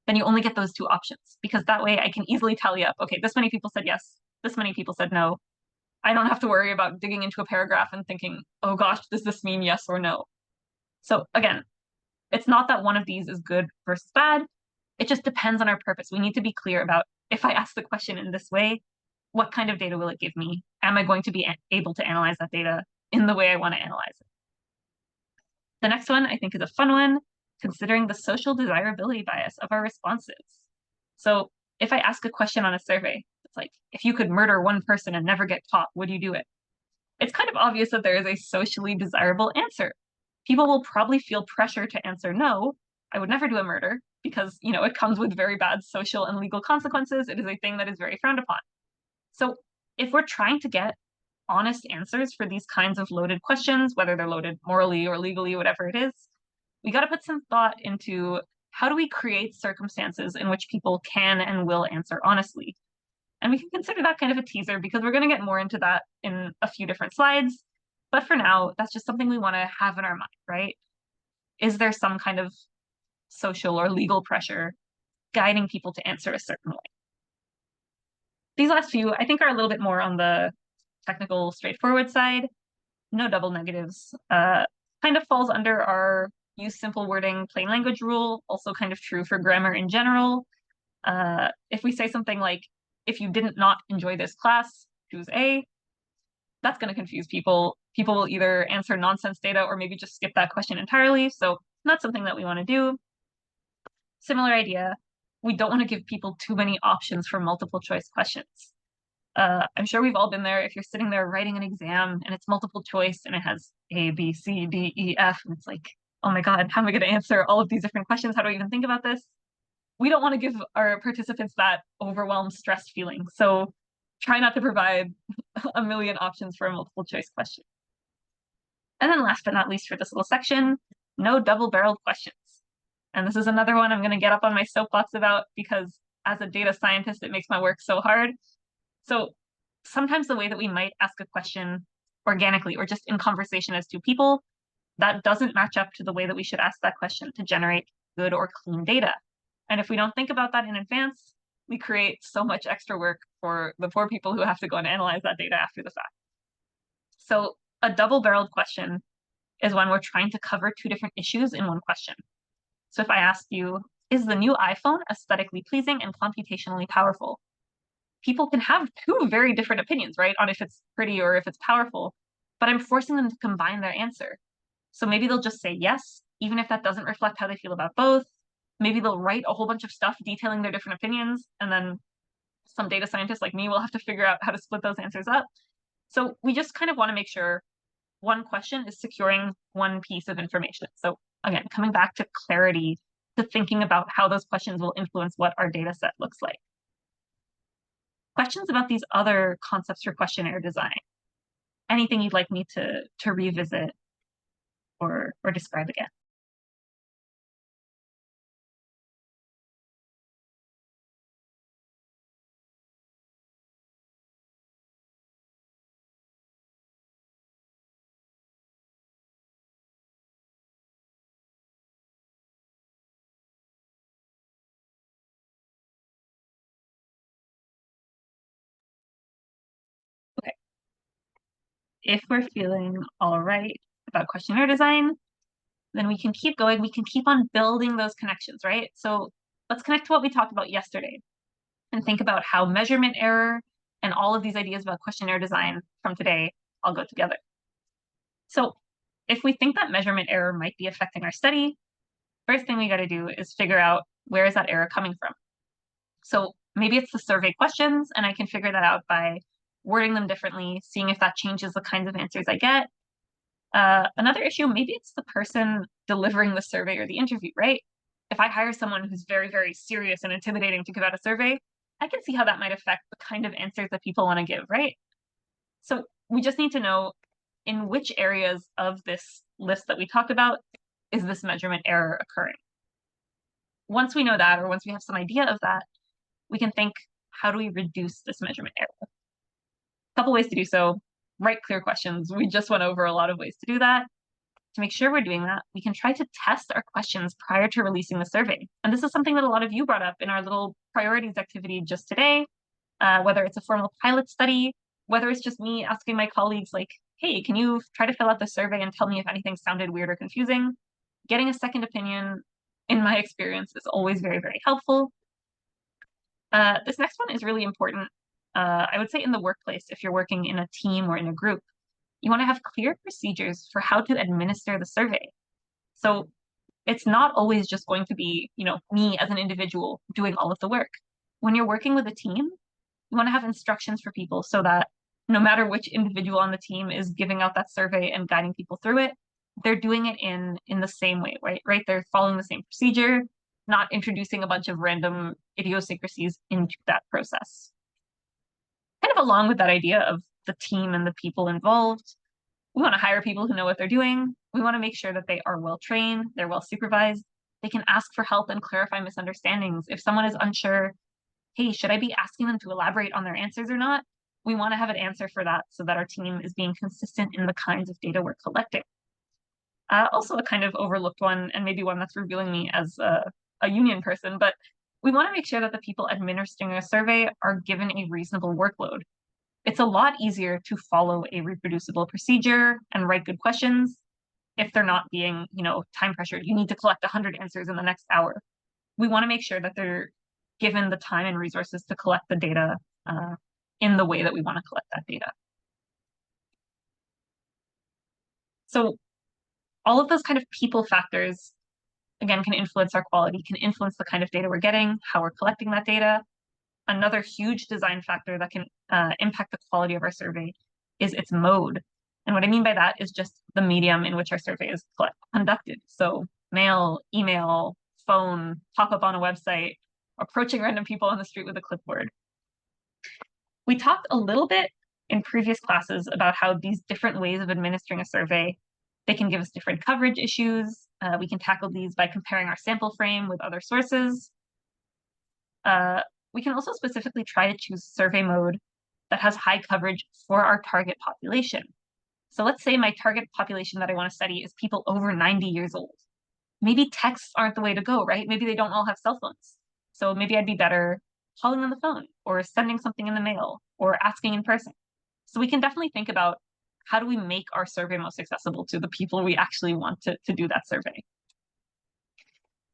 Then you only get those two options because that way I can easily tally up, okay, this many people said yes, this many people said no. I don't have to worry about digging into a paragraph and thinking, oh gosh, does this mean yes or no? So again, it's not that one of these is good versus bad. It just depends on our purpose. We need to be clear about if I ask the question in this way, what kind of data will it give me? Am I going to be able to analyze that data in the way I want to analyze it? The next one I think is a fun one, considering the social desirability bias of our responses. So if I ask a question on a survey, it's like, if you could murder one person and never get caught, would you do it? It's kind of obvious that there is a socially desirable answer. People will probably feel pressure to answer no, I would never do a murder because, it comes with very bad social and legal consequences. It is a thing that is very frowned upon. So if we're trying to get honest answers for these kinds of loaded questions, whether they're loaded morally or legally, whatever it is, we got to put some thought into how do we create circumstances in which people can and will answer honestly. And we can consider that kind of a teaser because we're going to get more into that in a few different slides. But for now, that's just something we want to have in our mind, right? Is there some kind of social or legal pressure guiding people to answer a certain way? These last few, I think, are a little bit more on the technical, straightforward side. No double negatives. Kind of falls under our use simple wording, plain language rule, also kind of true for grammar in general. If we say something like, if you didn't not enjoy this class, choose A, that's going to confuse people. People will either answer nonsense data or maybe just skip that question entirely. So not something that we want to do. Similar idea. We don't want to give people too many options for multiple choice questions. I'm sure we've all been there. If you're sitting there writing an exam and it's multiple choice and it has A, B, C, D, E, F, and it's like, oh my God, how am I going to answer all of these different questions? How do I even think about this? We don't want to give our participants that overwhelmed, stressed feeling. So try not to provide a million options for a multiple choice question. And then last but not least for this little section, no double-barreled questions. And this is another one I'm going to get up on my soapbox about because as a data scientist, it makes my work so hard. So sometimes the way that we might ask a question organically or just in conversation as two people, that doesn't match up to the way that we should ask that question to generate good or clean data. And if we don't think about that in advance, we create so much extra work for the poor people who have to go and analyze that data after the fact. So a double-barreled question is when we're trying to cover two different issues in one question. So if I ask you, is the new iPhone aesthetically pleasing and computationally powerful? People can have two very different opinions, right, on if it's pretty or if it's powerful, but I'm forcing them to combine their answer. So maybe they'll just say yes, even if that doesn't reflect how they feel about both. Maybe they'll write a whole bunch of stuff detailing their different opinions, and then some data scientists like me will have to figure out how to split those answers up. So we just kind of want to make sure one question is securing one piece of information. So again, coming back to clarity, to thinking about how those questions will influence what our data set looks like. Questions about these other concepts for questionnaire design? Anything you'd like me to revisit or describe again? Okay. If we're feeling all right about questionnaire design, then we can keep going. We can keep on building those connections, right? So let's connect to what we talked about yesterday and think about how measurement error and all of these ideas about questionnaire design from today all go together. So if we think that measurement error might be affecting our study, first thing we got to do is figure out where is that error coming from. So maybe it's the survey questions, and I can figure that out by wording them differently, seeing if that changes the kinds of answers I get. Another issue, maybe it's the person delivering the survey or the interview, right? If I hire someone who's very, very serious and intimidating to give out a survey, I can see how that might affect the kind of answers that people want to give, right? So we just need to know in which areas of this list that we talked about is this measurement error occurring. Once we know that, or once we have some idea of that, we can think, how do we reduce this measurement error? A couple ways to do so. Write clear questions. We just went over a lot of ways to do that. To make sure we're doing that, we can try to test our questions prior to releasing the survey. And this is something that a lot of you brought up in our little priorities activity just today, whether it's a formal pilot study, whether it's just me asking my colleagues like, hey, can you try to fill out the survey and tell me if anything sounded weird or confusing? Getting a second opinion, in my experience, is always very, very helpful. This next one is really important. I would say in the workplace, if you're working in a team or in a group, you want to have clear procedures for how to administer the survey. So it's not always just going to be, me as an individual doing all of the work. When you're working with a team, you want to have instructions for people so that no matter which individual on the team is giving out that survey and guiding people through it, they're doing it in the same way, right? Right? They're following the same procedure, not introducing a bunch of random idiosyncrasies into that process. Kind of along with that idea of the team and the people involved, we want to hire people who know what they're doing. We want to make sure that they are well trained, they're well supervised. They can ask for help and clarify misunderstandings. If someone is unsure, hey, should I be asking them to elaborate on their answers or not? We want to have an answer for that so that our team is being consistent in the kinds of data we're collecting. Also a kind of overlooked one, and maybe one that's revealing me as a union person, but we want to make sure that the people administering a survey are given a reasonable workload. It's a lot easier to follow a reproducible procedure and write good questions if they're not being, time pressured. You need to collect 100 answers in the next hour. We want to make sure that they're given the time and resources to collect the data in the way that we want to collect that data. So all of those kind of people factors, again, can influence our quality, can influence the kind of data we're getting, how we're collecting that data. another huge design factor that can impact the quality of our survey is its mode. And what I mean by that is just the medium in which our survey is conducted. So mail, email, phone, pop up on a website, approaching random people on the street with a clipboard. We talked a little bit in previous classes about how these different ways of administering a survey, they can give us different coverage issues. We can tackle these by comparing our sample frame with other sources. We can also specifically try to choose survey mode that has high coverage for our target population. So let's say my target population that I want to study is people over 90 years old. Maybe texts aren't the way to go, right? Maybe they don't all have cell phones. So maybe I'd be better calling on the phone or sending something in the mail or asking in person. So we can definitely think about how do we make our survey most accessible to the people we actually want to do that survey.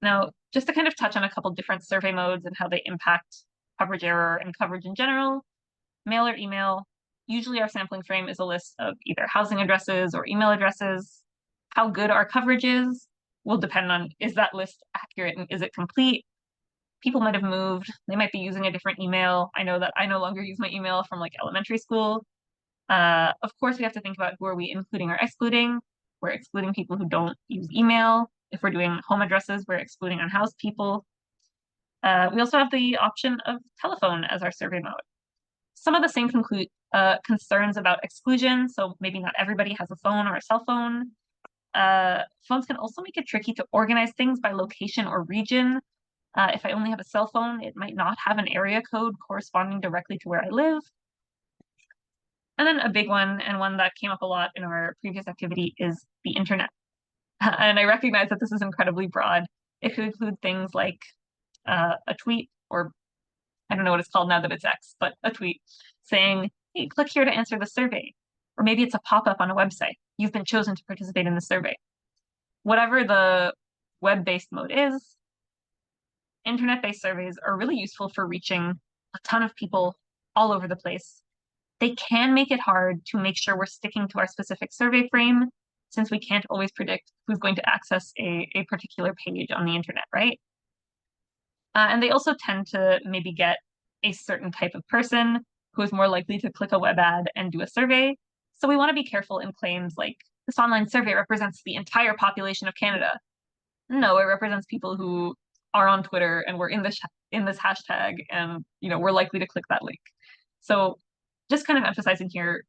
Now, just to kind of touch on a couple different survey modes and how they impact coverage error and coverage in general, mail or email, usually our sampling frame is a list of either housing addresses or email addresses. How good our coverage is will depend on, is that list accurate and is it complete? People might have moved. They might be using a different email. I know that I no longer use my email from like elementary school. Of course, we have to think about who are we including or excluding. We're excluding people who don't use email. If we're doing home addresses, we're excluding unhoused people. We also have the option of telephone as our survey mode. Some of the same concerns about exclusion. So maybe not everybody has a phone or a cell phone. Phones can also make it tricky to organize things by location or region. If I only have a cell phone, it might not have an area code corresponding directly to where I live. And then a big one, and one that came up a lot in our previous activity, is the internet. And I recognize that this is incredibly broad. It could include things like a tweet, or I don't know what it's called now that it's X, but a tweet saying, hey, click here to answer the survey. Or maybe it's a pop-up on a website. You've been chosen to participate in the survey. Whatever the web-based mode is, internet-based surveys are really useful for reaching a ton of people all over the place. They can make it hard to make sure we're sticking to our specific survey frame, since we can't always predict who's going to access a particular page on the internet, right? And they also tend to maybe get a certain type of person who is more likely to click a web ad and do a survey. So we want to be careful in claims like this online survey represents the entire population of Canada. No, it represents people who are on Twitter and we're in this hashtag, and we're likely to click that link. So just kind of emphasizing here,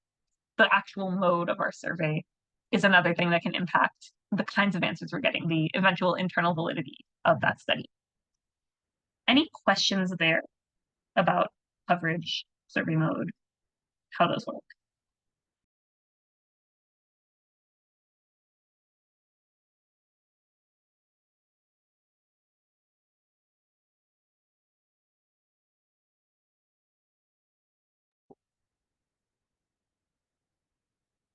the actual mode of our survey is another thing that can impact the kinds of answers we're getting, the eventual internal validity of that study. Any questions there about coverage, survey mode, how those work?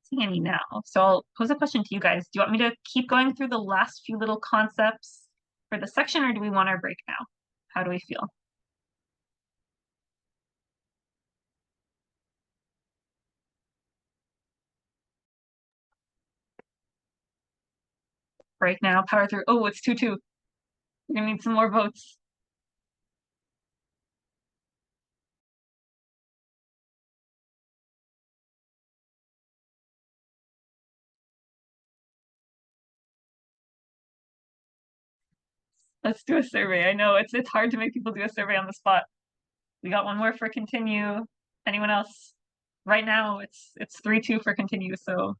Seeing any now. So I'll pose a question to you guys. Do you want me to keep going through the last few little concepts for the section, or do we want our break now? How do we feel? Break now, power through. Oh, it's 2-2. We're gonna need some more votes. Let's do a survey. I know it's hard to make people do a survey on the spot. We got one more for continue. Anyone else? Right now it's 3-2 for continue, so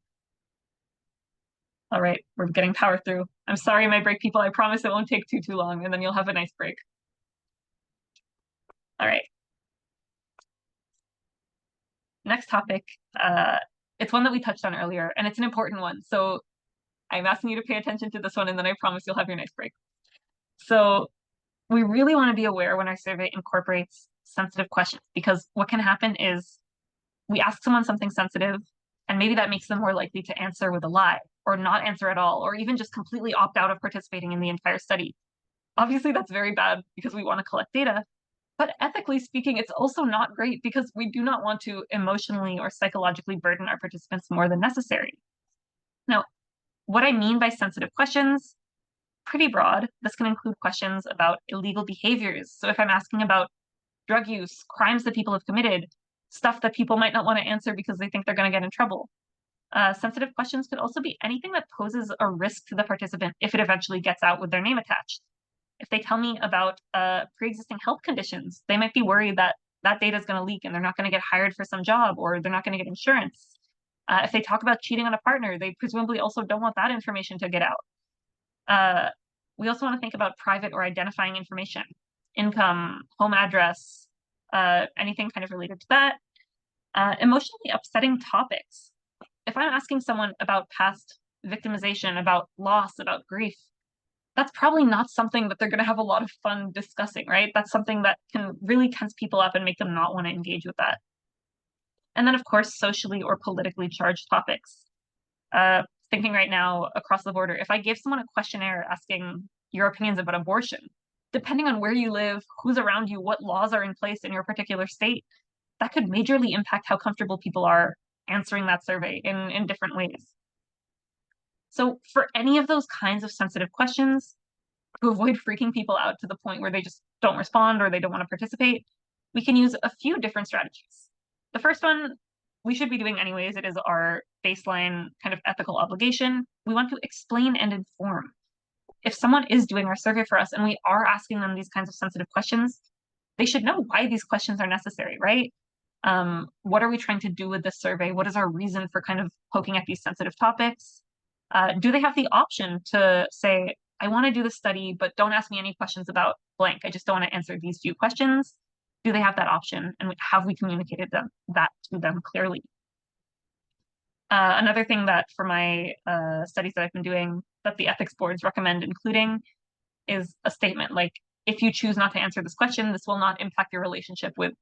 all right, we're getting power through. I'm sorry, my break people. I promise it won't take too long, and then you'll have a nice break. All right. Next topic. It's one that we touched on earlier, and it's an important one. So I'm asking you to pay attention to this one, and then I promise you'll have your nice break. So we really want to be aware when our survey incorporates sensitive questions, because what can happen is we ask someone something sensitive, and maybe that makes them more likely to answer with a lie, or not answer at all, or even just completely opt out of participating in the entire study. Obviously, that's very bad because we want to collect data, but ethically speaking, it's also not great because we do not want to emotionally or psychologically burden our participants more than necessary. Now, what I mean by sensitive questions, pretty broad. This can include questions about illegal behaviors. So if I'm asking about drug use, crimes that people have committed, stuff that people might not want to answer because they think they're going to get in trouble. Sensitive questions could also be anything that poses a risk to the participant if it eventually gets out with their name attached. If they tell me about pre-existing health conditions, they might be worried that that data is going to leak and they're not going to get hired for some job, or they're not going to get insurance. If they talk about cheating on a partner, they presumably also don't want that information to get out. We also want to think about private or identifying information, income, home address, anything kind of related to that. Emotionally upsetting topics. If I'm asking someone about past victimization, about loss, about grief, that's probably not something that they're going to have a lot of fun discussing, right? That's something that can really tense people up and make them not want to engage with that. And then, of course, socially or politically charged topics. Thinking right now across the border, if I gave someone a questionnaire asking your opinions about abortion, depending on where you live, who's around you, what laws are in place in your particular state, that could majorly impact how comfortable people are answering that survey in different ways. So for any of those kinds of sensitive questions, to avoid freaking people out to the point where they just don't respond or they don't want to participate, we can use a few different strategies. The first one we should be doing anyways. It is our baseline kind of ethical obligation. We want to explain and inform. If someone is doing our survey for us and we are asking them these kinds of sensitive questions, they should know why these questions are necessary, right? What are we trying to do with this survey? What is our reason for kind of poking at these sensitive topics? Do they have the option to say, I want to do the study, but don't ask me any questions about blank. I just don't want to answer these few questions. Do they have that option? And have we communicated that to them clearly? Another thing that for my studies that I've been doing that the ethics boards recommend including is a statement like, if you choose not to answer this question, this will not impact your relationship with,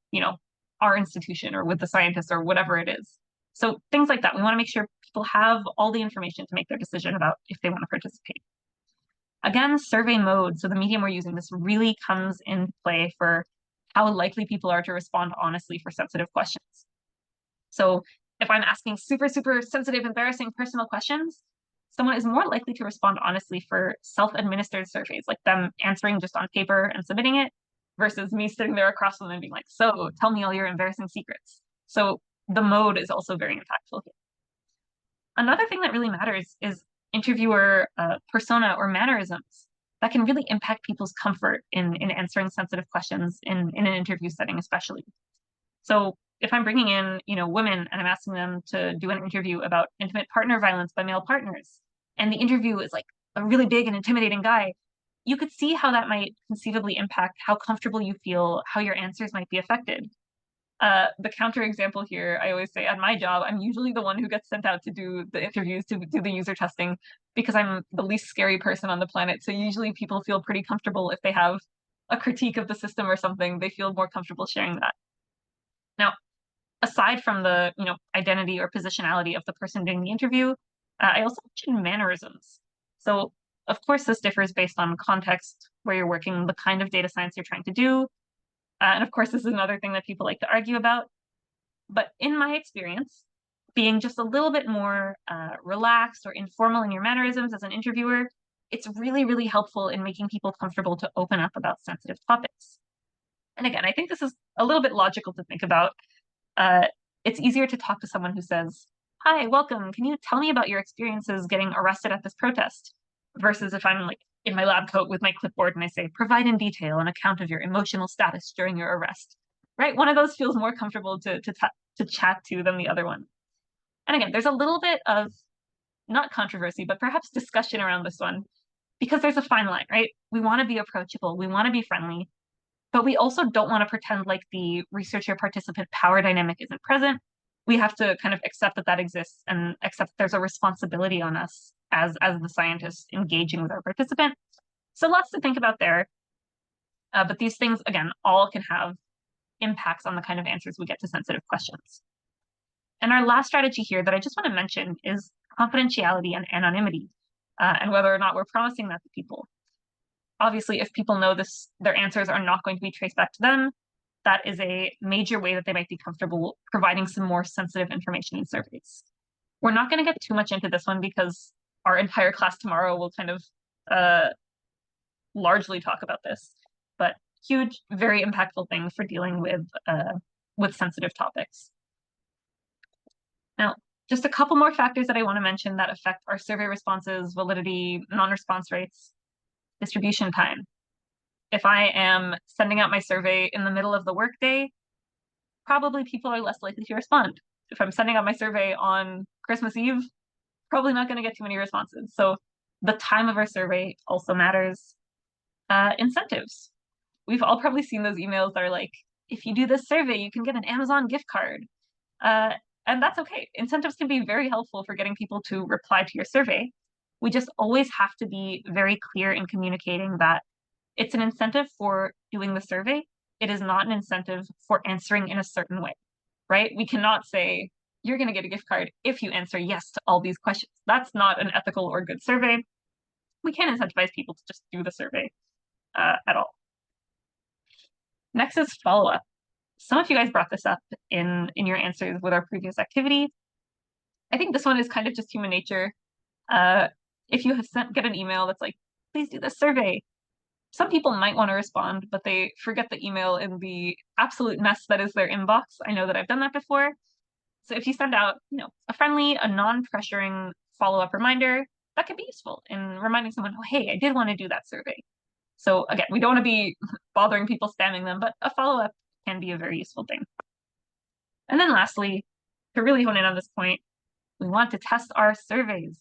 our institution or with the scientists or whatever it is. So things like that. We want to make sure people have all the information to make their decision about if they want to participate. Again, survey mode, so the medium we're using, this really comes into play for how likely people are to respond honestly for sensitive questions. So if I'm asking super, super sensitive, embarrassing personal questions, someone is more likely to respond honestly for self-administered surveys, like them answering just on paper and submitting it, versus me sitting there across from them and being like, so tell me all your embarrassing secrets. So the mode is also very impactful here. Another thing that really matters is interviewer persona or mannerisms that can really impact people's comfort in answering sensitive questions in an interview setting, especially. So if I'm bringing in, women and I'm asking them to do an interview about intimate partner violence by male partners, and the interview is like a really big and intimidating guy, you could see how that might conceivably impact how comfortable you feel, how your answers might be affected. The counterexample here, I always say at my job, I'm usually the one who gets sent out to do the interviews, to do the user testing, because I'm the least scary person on the planet. So usually people feel pretty comfortable if they have a critique of the system or something, they feel more comfortable sharing that. Now, aside from the, identity or positionality of the person doing the interview, I also mentioned mannerisms. So of course, this differs based on context, where you're working, the kind of data science you're trying to do. And of course, this is another thing that people like to argue about. But in my experience, being just a little bit more relaxed or informal in your mannerisms as an interviewer, it's really, really helpful in making people comfortable to open up about sensitive topics. And again, I think this is a little bit logical to think about. It's easier to talk to someone who says, hi, welcome. Can you tell me about your experiences getting arrested at this protest? Versus if I'm like in my lab coat with my clipboard and I say, provide in detail an account of your emotional status during your arrest, right? One of those feels more comfortable to chat to than the other one. And again, there's a little bit of not controversy, but perhaps discussion around this one, because there's a fine line, right? We want to be approachable, we want to be friendly, but we also don't want to pretend like the researcher participant power dynamic isn't present. We have to kind of accept that exists and accept there's a responsibility on us as the scientists engaging with our participant. So lots to think about there. But these things, again, all can have impacts on the kind of answers we get to sensitive questions. And our last strategy here that I just want to mention is confidentiality and anonymity, and whether or not we're promising that to people. Obviously, if people know their answers are not going to be traced back to them, that is a major way that they might be comfortable providing some more sensitive information in surveys. We're not going to get too much into this one because our entire class tomorrow will kind of largely talk about this. But huge, very impactful thing for dealing with sensitive topics. Now, just a couple more factors that I want to mention that affect our survey responses, validity, non-response rates, distribution time. If I am sending out my survey in the middle of the workday, probably people are less likely to respond. If I'm sending out my survey on Christmas Eve, probably not going to get too many responses. So the time of our survey also matters. Incentives. We've all probably seen those emails that are like, if you do this survey, you can get an Amazon gift card. And that's okay. Incentives can be very helpful for getting people to reply to your survey. We just always have to be very clear in communicating that it's an incentive for doing the survey. It is not an incentive for answering in a certain way, right? We cannot say, you're going to get a gift card if you answer yes to all these questions. That's not an ethical or good survey. We can't incentivize people to just do the survey at all. Next is follow-up. Some of you guys brought this up in your answers with our previous activity. I think this one is kind of just human nature. If you get an email that's like, please do this survey, some people might want to respond, but they forget the email in the absolute mess that is their inbox. I know that I've done that before. So if you send out, a friendly, a non-pressuring follow-up reminder, that could be useful in reminding someone, oh, hey, I did want to do that survey. So again, we don't want to be bothering people, spamming them, but a follow-up can be a very useful thing. And then lastly, to really hone in on this point, we want to test our surveys.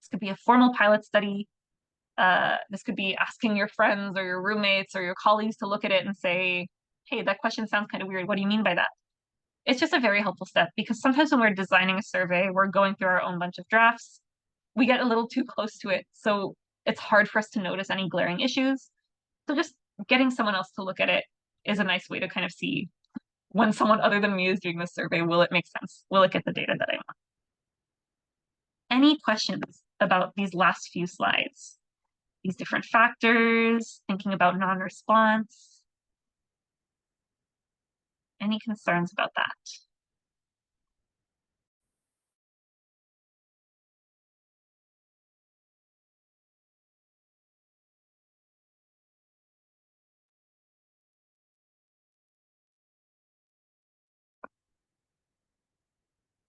This could be a formal pilot study. This could be asking your friends or your roommates or your colleagues to look at it and say, hey, that question sounds kind of weird. What do you mean by that? It's just a very helpful step because sometimes when we're designing a survey, we're going through our own bunch of drafts. We get a little too close to it. So it's hard for us to notice any glaring issues. So just getting someone else to look at it is a nice way to kind of see when someone other than me is doing this survey, will it make sense? Will it get the data that I want? Any questions about these last few slides? These different factors, thinking about non-response? Any concerns about that?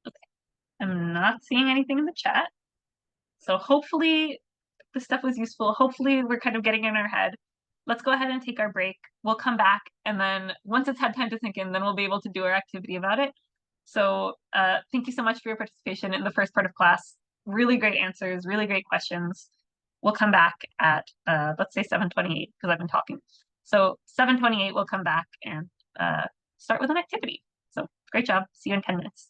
Okay. I'm not seeing anything in the chat. So hopefully this stuff was useful. Hopefully we're kind of getting in our head. Let's go ahead and take our break. We'll come back, and then once it's had time to sink in, then we'll be able to do our activity about it. So thank you so much for your participation in the first part of class. Really great answers, really great questions. We'll come back at, let's say 7:28, because I've been talking. So 7:28, we'll come back and start with an activity. So great job. See you in 10 minutes.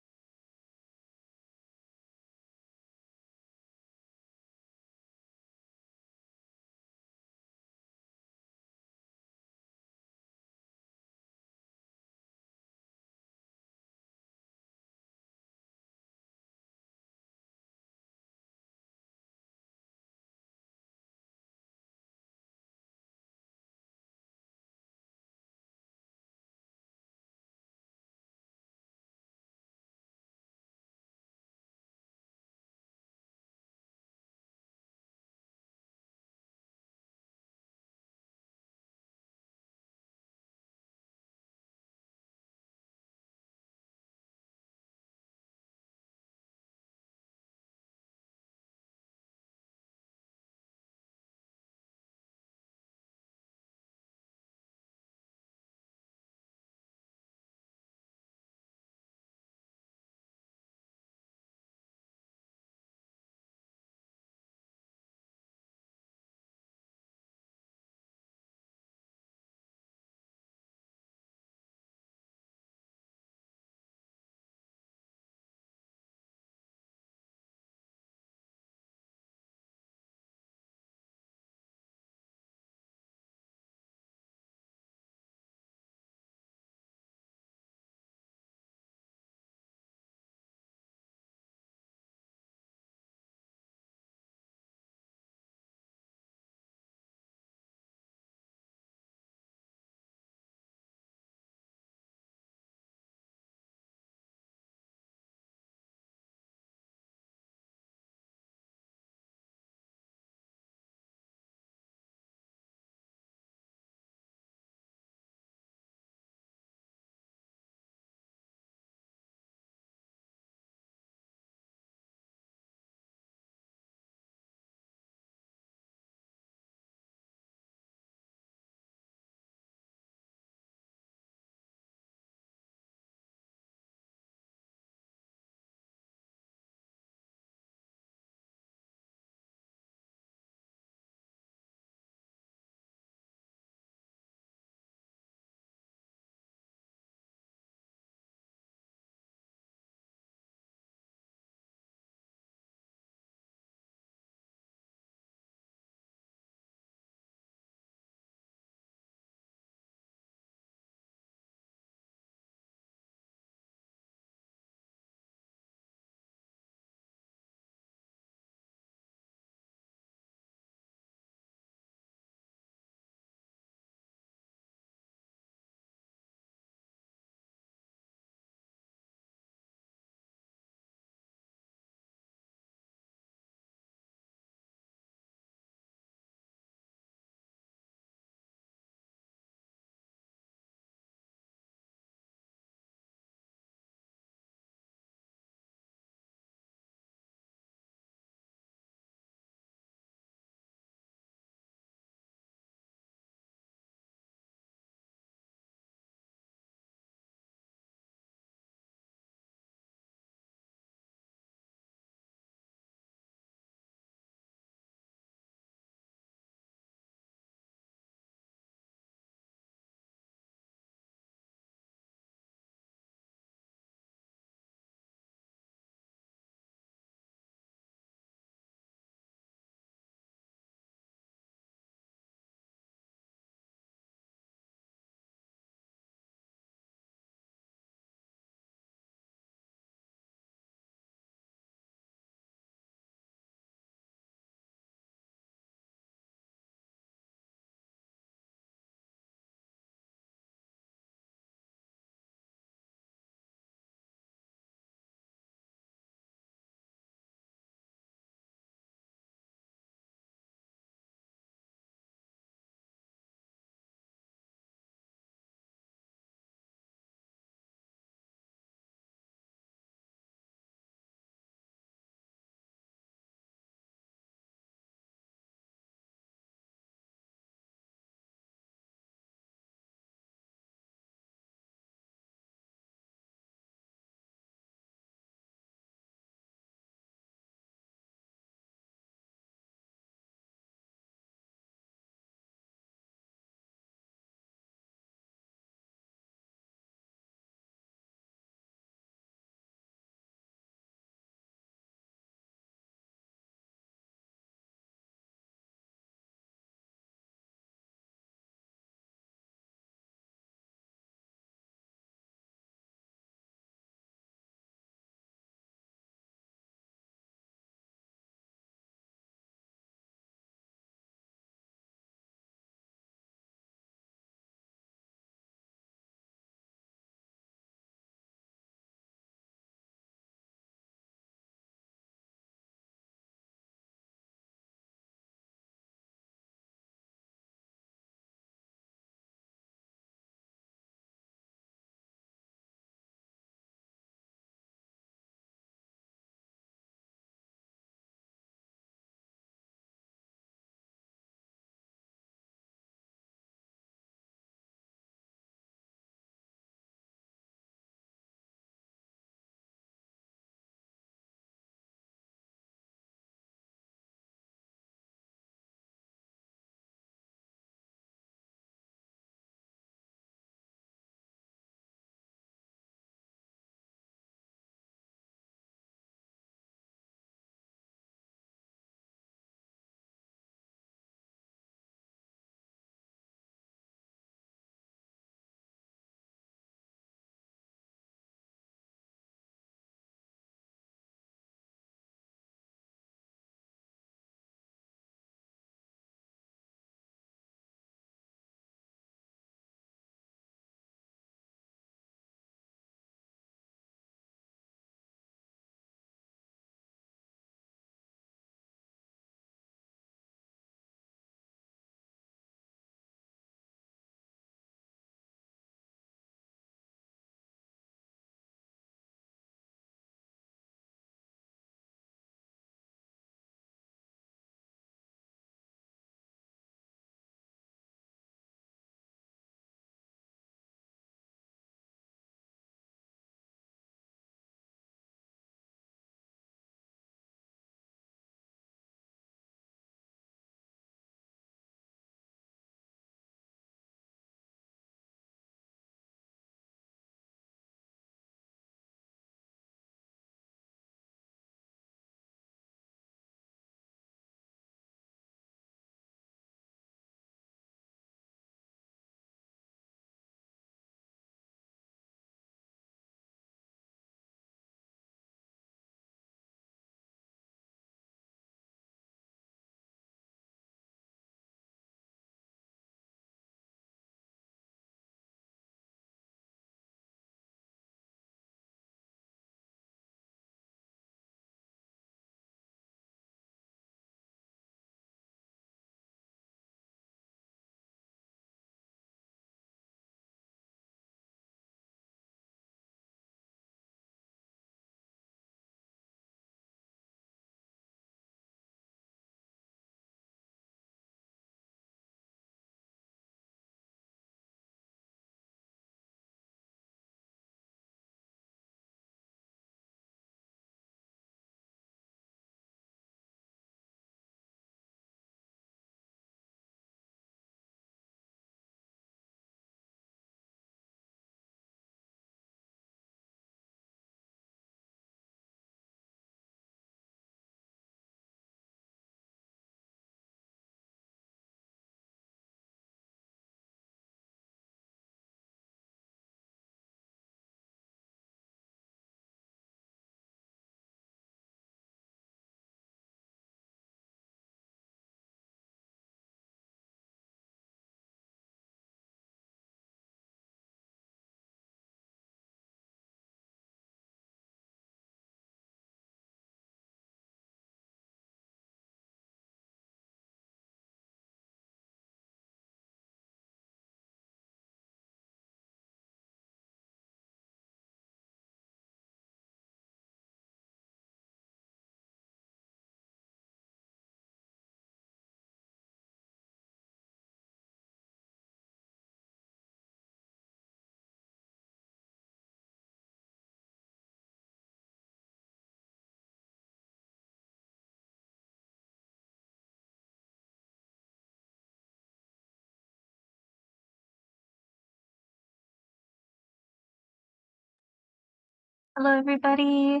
Hello, everybody.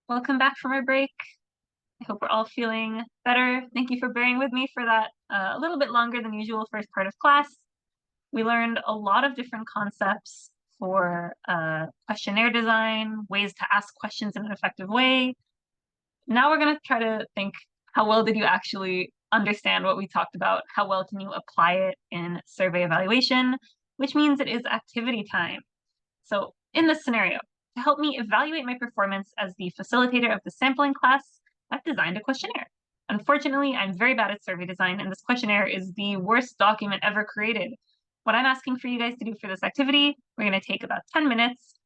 Welcome back from our break. I hope we're all feeling better. Thank you for bearing with me for that a little bit longer than usual first part of class. We learned a lot of different concepts for questionnaire design, ways to ask questions in an effective way. Now we're going to try to think, how well did you actually understand what we talked about? How well can you apply it in survey evaluation, which means it is activity time. So in this scenario, to help me evaluate my performance as the facilitator of the sampling class, I've designed a questionnaire. Unfortunately, I'm very bad at survey design, and this questionnaire is the worst document ever created. What I'm asking for you guys to do for this activity, we're going to take about 10 minutes.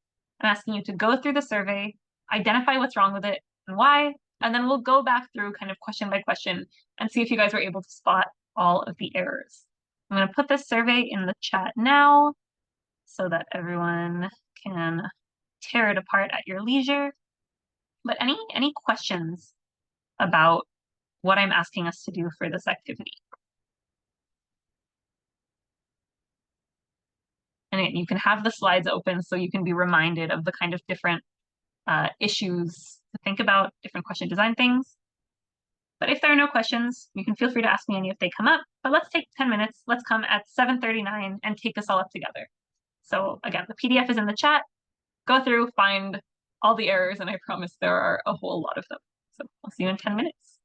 I'm asking you to go through the survey, identify what's wrong with it and why, and then we'll go back through kind of question by question and see if you guys were able to spot all of the errors. I'm going to put this survey in the chat now so that everyone can tear it apart at your leisure. But any questions about what I'm asking us to do for this activity? And you can have the slides open so you can be reminded of the kind of different issues to think about, different question design things. But if there are no questions, you can feel free to ask me any if they come up. But let's take 10 minutes. Let's come at 7:39 and take this all up together. So again, the PDF is in the chat. Go through, find all the errors, and I promise there are a whole lot of them. So I'll see you in 10 minutes.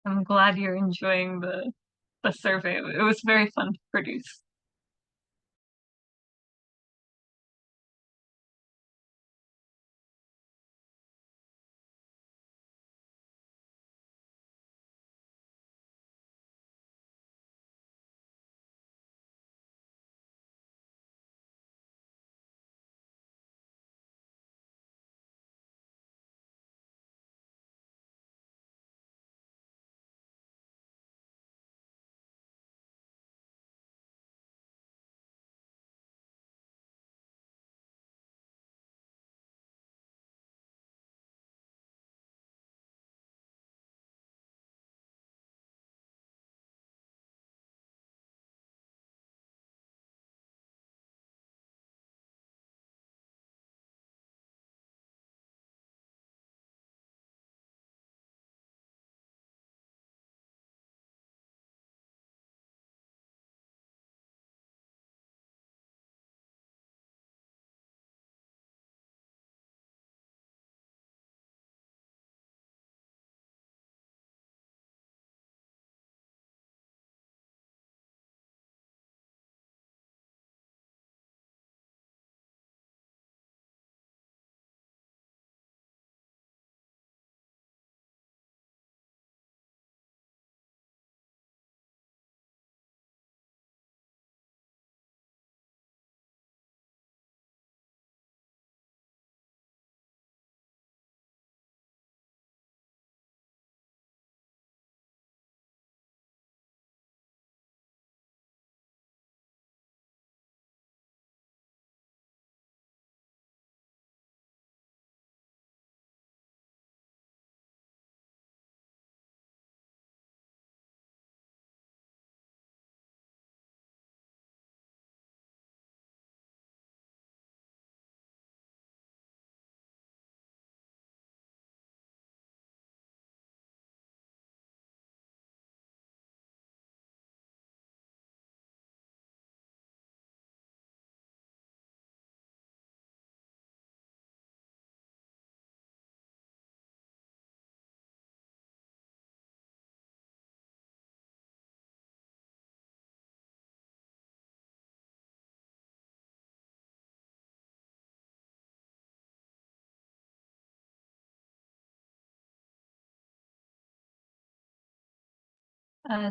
I'm glad you're enjoying the survey. It was very fun to produce.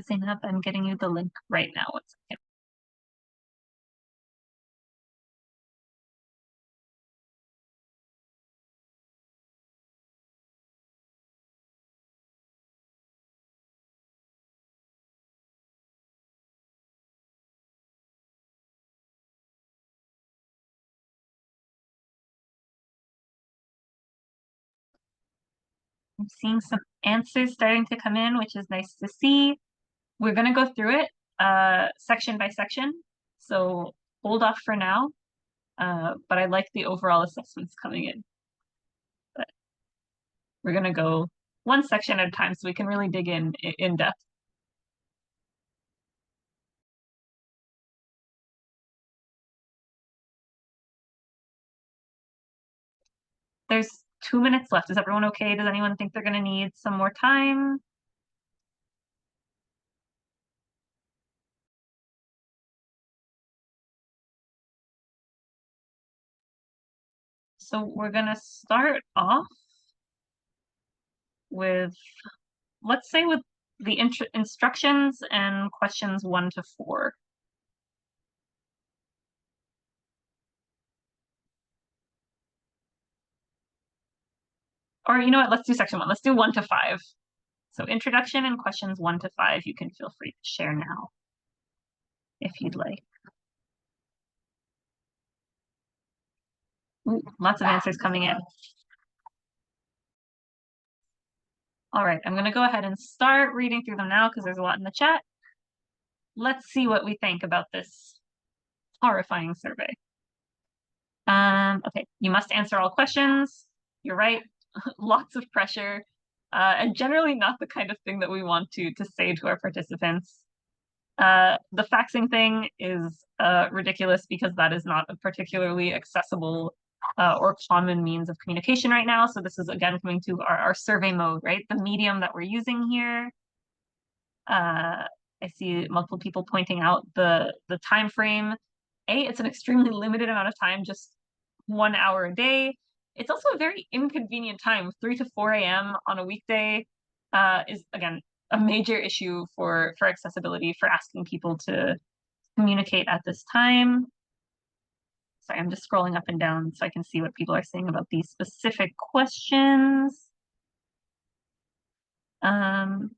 Zainab, I'm getting you the link right now. One second. I'm seeing some answers starting to come in, which is nice to see. We're going to go through it section by section. So hold off for now. But I like the overall assessments coming in. But we're going to go one section at a time so we can really dig in depth. There's 2 minutes left. Is everyone okay? Does anyone think they're going to need some more time? So we're going to start off with, let's say with the instructions and questions 1 to 4. Or you know what, let's do section 1. Let's do 1 to 5. So introduction and questions 1 to 5, you can feel free to share now if you'd like. Ooh, lots of answers coming in. All right, I'm gonna go ahead and start reading through them now because there's a lot in the chat. Let's see what we think about this horrifying survey. Okay, you must answer all questions. You're right, lots of pressure, and generally not the kind of thing that we want to say to our participants. The faxing thing is ridiculous because that is not a particularly accessible or common means of communication right now. So this is again coming to our survey mode, right? The medium that we're using here. I see multiple people pointing out the time frame. It's an extremely limited amount of time, just 1 hour a day. It's also a very inconvenient time. 3 to 4 a.m. on a weekday is, again, a major issue for accessibility, for asking people to communicate at this time. Sorry, I'm just scrolling up and down so I can see what people are saying about these specific questions. All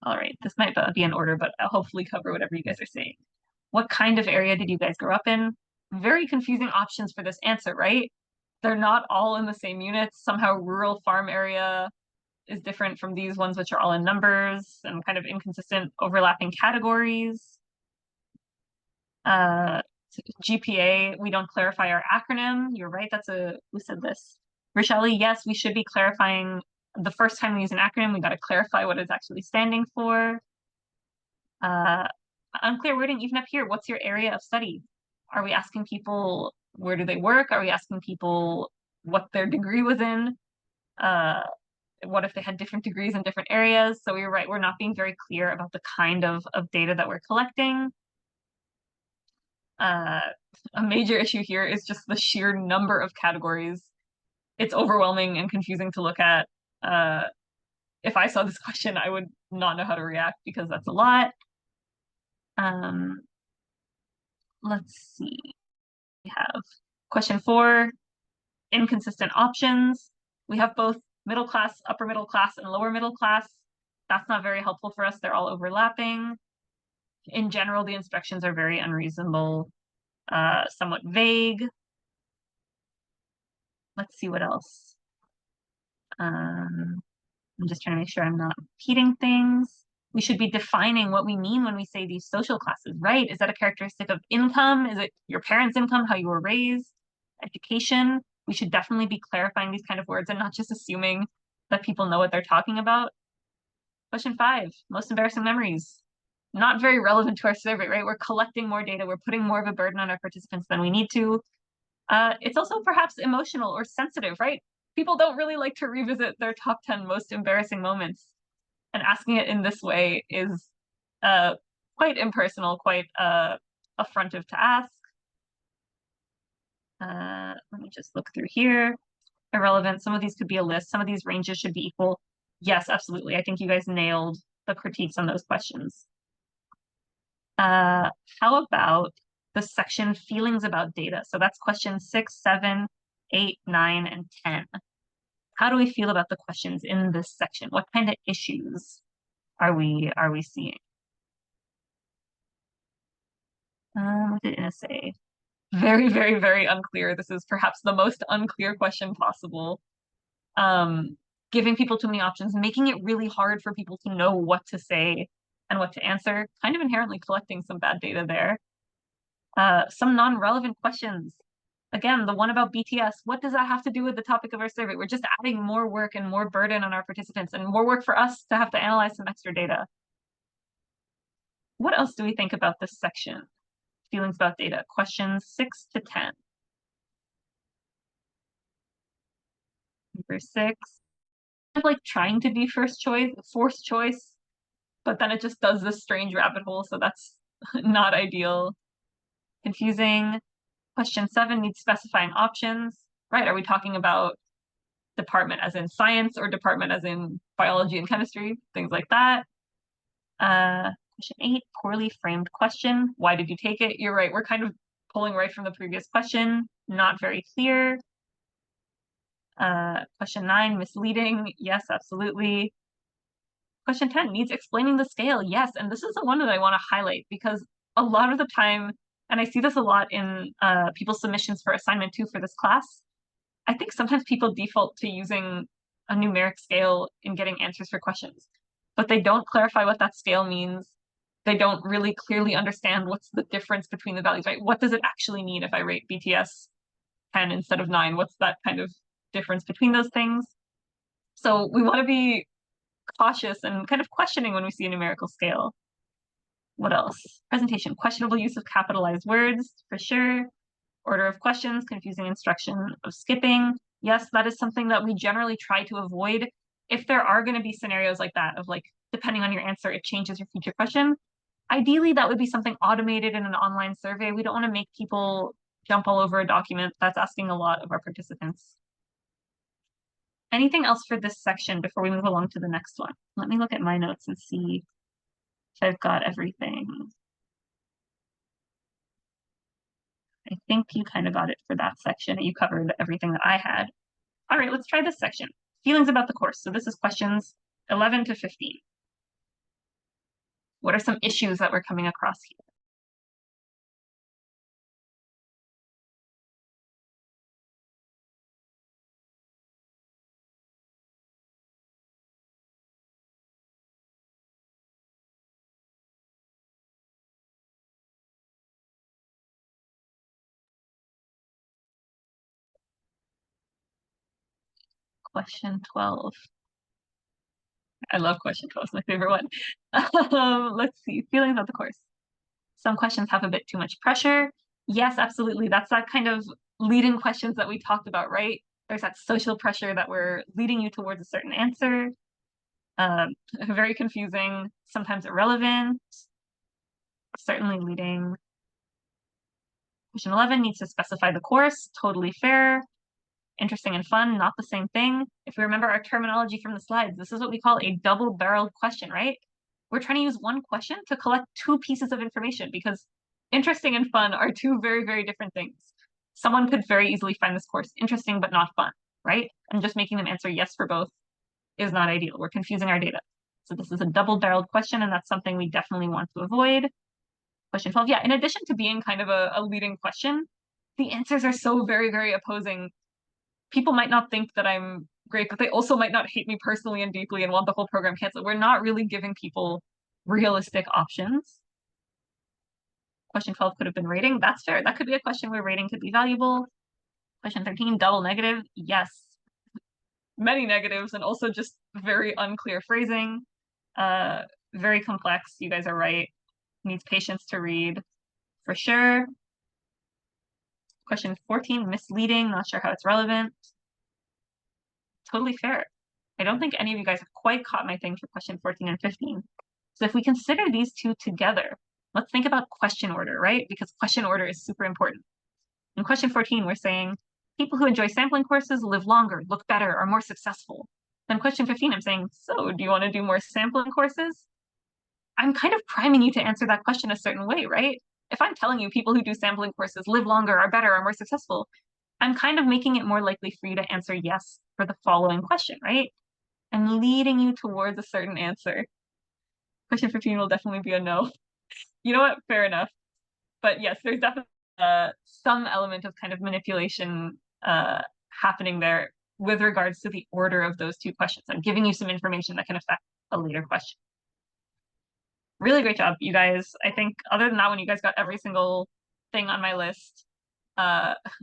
right, this might be in order, but I'll hopefully cover whatever you guys are saying. What kind of area did you guys grow up in? Very confusing options for this answer, right? They're not all in the same units. Somehow rural farm area is different from these ones, which are all in numbers and kind of inconsistent overlapping categories. GPA, we don't clarify our acronym. You're right, who said this? Rochelle, yes, we should be clarifying the first time we use an acronym, we got to clarify what it's actually standing for. Unclear wording, even up here, what's your area of study? Are we asking people where do they work? Are we asking people what their degree was in? What if they had different degrees in different areas? So you're right, we're not being very clear about the kind of data that we're collecting. A major issue here is just the sheer number of categories. It's overwhelming and confusing to look at. If I saw this question, I would not know how to react because that's a lot. Let's see. We have question 4, inconsistent options. We have both middle class, upper middle class, and lower middle class. That's not very helpful for us. They're all overlapping. In general, the instructions are very unreasonable, somewhat vague. Let's see what else. I'm just trying to make sure I'm not repeating things. We should be defining what we mean when we say these social classes, right? Is that a characteristic of income? Is it your parents' income, how you were raised, education? We should definitely be clarifying these kind of words and not just assuming that people know what they're talking about. Question 5, most embarrassing memories. Not very relevant to our survey, right? We're collecting more data. We're putting more of a burden on our participants than we need to. It's also perhaps emotional or sensitive, right? People don't really like to revisit their top 10 most embarrassing moments. And asking it in this way is quite impersonal, quite affrontive to ask. Let me just look through here. Irrelevant. Some of these could be a list. Some of these ranges should be equal. Yes, absolutely. I think you guys nailed the critiques on those questions. How about the section feelings about data? So that's questions 6, 7, 8, 9, and 10. How do we feel about the questions in this section? What kind of issues are we seeing? What did Ina say? Very, very, very unclear. This is perhaps the most unclear question possible. Giving people too many options, making it really hard for people to know what to say and what to answer, kind of inherently collecting some bad data there. Some non-relevant questions. Again, the one about BTS, what does that have to do with the topic of our survey? We're just adding more work and more burden on our participants and more work for us to have to analyze some extra data. What else do we think about this section? Feelings about data, questions 6 to 10. Number 6, like trying to be forced choice, but then it just does this strange rabbit hole, so that's not ideal. Confusing. Question 7 needs specifying options, right? Are we talking about department as in science or department as in biology and chemistry? Things like that. Question 8, poorly framed question. Why did you take it? You're right, we're kind of pulling right from the previous question. Not very clear. Question 9, misleading. Yes, absolutely. Question 10 needs explaining the scale. Yes, and this is the one that I want to highlight because a lot of the time, and I see this a lot in people's submissions for assignment 2 for this class, I think sometimes people default to using a numeric scale in getting answers for questions, but they don't clarify what that scale means. They don't really clearly understand what's the difference between the values, right? What does it actually mean if I rate BTS 10 instead of 9? What's that kind of difference between those things? So we want to be cautious and kind of questioning when we see a numerical scale. What else? Presentation, questionable use of capitalized words, for sure. Order of questions, confusing instruction of skipping. Yes, that is something that we generally try to avoid. If there are going to be scenarios like that of like depending on your answer, it changes your future question. Ideally, that would be something automated in an online survey. We don't want to make people jump all over a document. That's asking a lot of our participants. Anything else for this section before we move along to the next one? Let me look at my notes and see if I've got everything. I think you kind of got it for that section. You covered everything that I had. All right, let's try this section. Feelings about the course. So this is questions 11 to 15. What are some issues that we're coming across here? Question 12. I love question 12, it's my favorite one. Let's see, feelings about the course. Some questions have a bit too much pressure. Yes, absolutely. That's that kind of leading questions that we talked about, right? There's that social pressure that we're leading you towards a certain answer. Very confusing, sometimes irrelevant, certainly leading. Question 11 needs to specify the course, totally fair. Interesting and fun, not the same thing. If we remember our terminology from the slides, this is what we call a double-barreled question, right? We're trying to use one question to collect two pieces of information because interesting and fun are two very, very different things. Someone could very easily find this course interesting but not fun, right? And just making them answer yes for both is not ideal. We're confusing our data. So this is a double-barreled question, and that's something we definitely want to avoid. Question 12, yeah, in addition to being kind of a leading question, the answers are so very, very opposing. People might not think that I'm great, but they also might not hate me personally and deeply and want the whole program canceled. We're not really giving people realistic options. Question 12 could have been rating. That's fair. That could be a question where rating could be valuable. Question 13, double negative. Yes. Many negatives and also just very unclear phrasing. Very complex. You guys are right. Needs patience to read for sure. Question 14, misleading. Not sure how it's relevant. Totally fair. I don't think any of you guys have quite caught my thing for question 14 and 15. So if we consider these two together, let's think about question order, right? Because question order is super important. In question 14, we're saying people who enjoy sampling courses live longer, look better, are more successful. Then question 15, I'm saying, so do you want to do more sampling courses? I'm kind of priming you to answer that question a certain way, right? If I'm telling you people who do sampling courses live longer, are better, are more successful, I'm kind of making it more likely for you to answer yes for the following question, right? I'm leading you towards a certain answer. Question 15 will definitely be a no. You know what? Fair enough. But yes, there's definitely some element of kind of manipulation happening there with regards to the order of those two questions. I'm giving you some information that can affect a later question. Really great job, you guys. I think other than that one, you guys got every single thing on my list.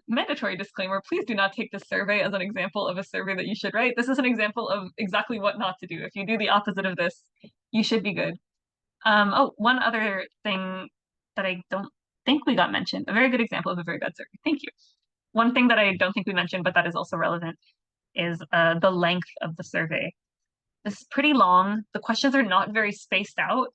Mandatory disclaimer, please do not take this survey as an example of a survey that you should write. This is an example of exactly what not to do. If you do the opposite of this, you should be good. Oh, one other thing that I don't think we got mentioned, a very good example of a very bad survey. Thank you. One thing that I don't think we mentioned, but that is also relevant, is the length of the survey. This is pretty long. The questions are not very spaced out.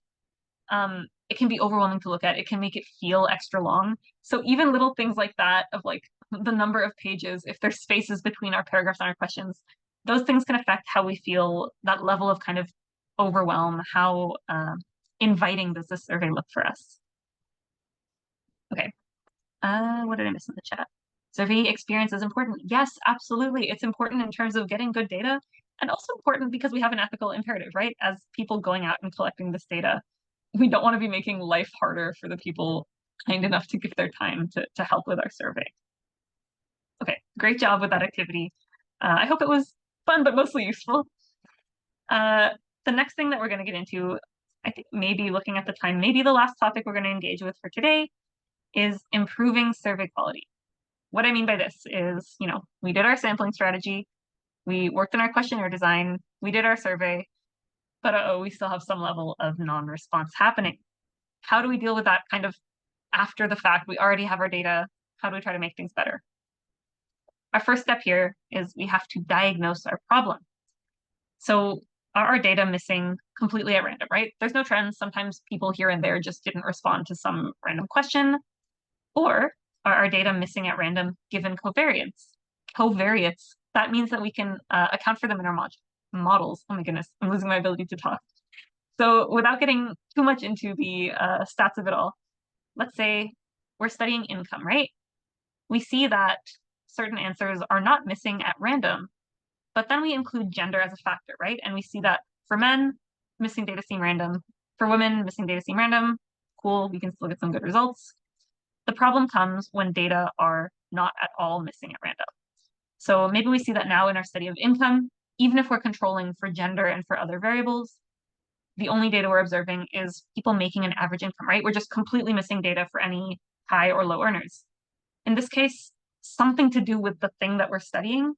It can be overwhelming to look at. It can make it feel extra long. So even little things like that of like the number of pages, if there's spaces between our paragraphs and our questions, those things can affect how we feel, that level of kind of overwhelm, how inviting does this survey look for us? Okay. What did I miss in the chat? Survey experience is important. Yes, absolutely. It's important in terms of getting good data and also important because we have an ethical imperative, right? As people going out and collecting this data, we don't want to be making life harder for the people kind enough to give their time to help with our survey. Okay, great job with that activity. I hope it was fun, but mostly useful. The next thing that we're going to get into, I think maybe looking at the time, maybe the last topic we're going to engage with for today is improving survey quality. What I mean by this is, you know, we did our sampling strategy, we worked on our questionnaire design, we did our survey, but we still have some level of non-response happening. How do we deal with that kind of after the fact? We already have our data. How do we try to make things better? Our first step here is we have to diagnose our problem. So are our data missing completely at random, right? There's no trends. Sometimes people here and there just didn't respond to some random question. Or are our data missing at random given covariates? Covariates, that means that we can account for them in our models. Oh my goodness, I'm losing my ability to talk. So without getting too much into the stats of it all, let's say we're studying income, right? We see that certain answers are not missing at random, but then we include gender as a factor, right? And we see that for men, missing data seem random. For women, missing data seem random. Cool, we can still get some good results. The problem comes when data are not at all missing at random. So maybe we see that now in our study of income, even if we're controlling for gender and for other variables, the only data we're observing is people making an average income, right? We're just completely missing data for any high or low earners. In this case, something to do with the thing that we're studying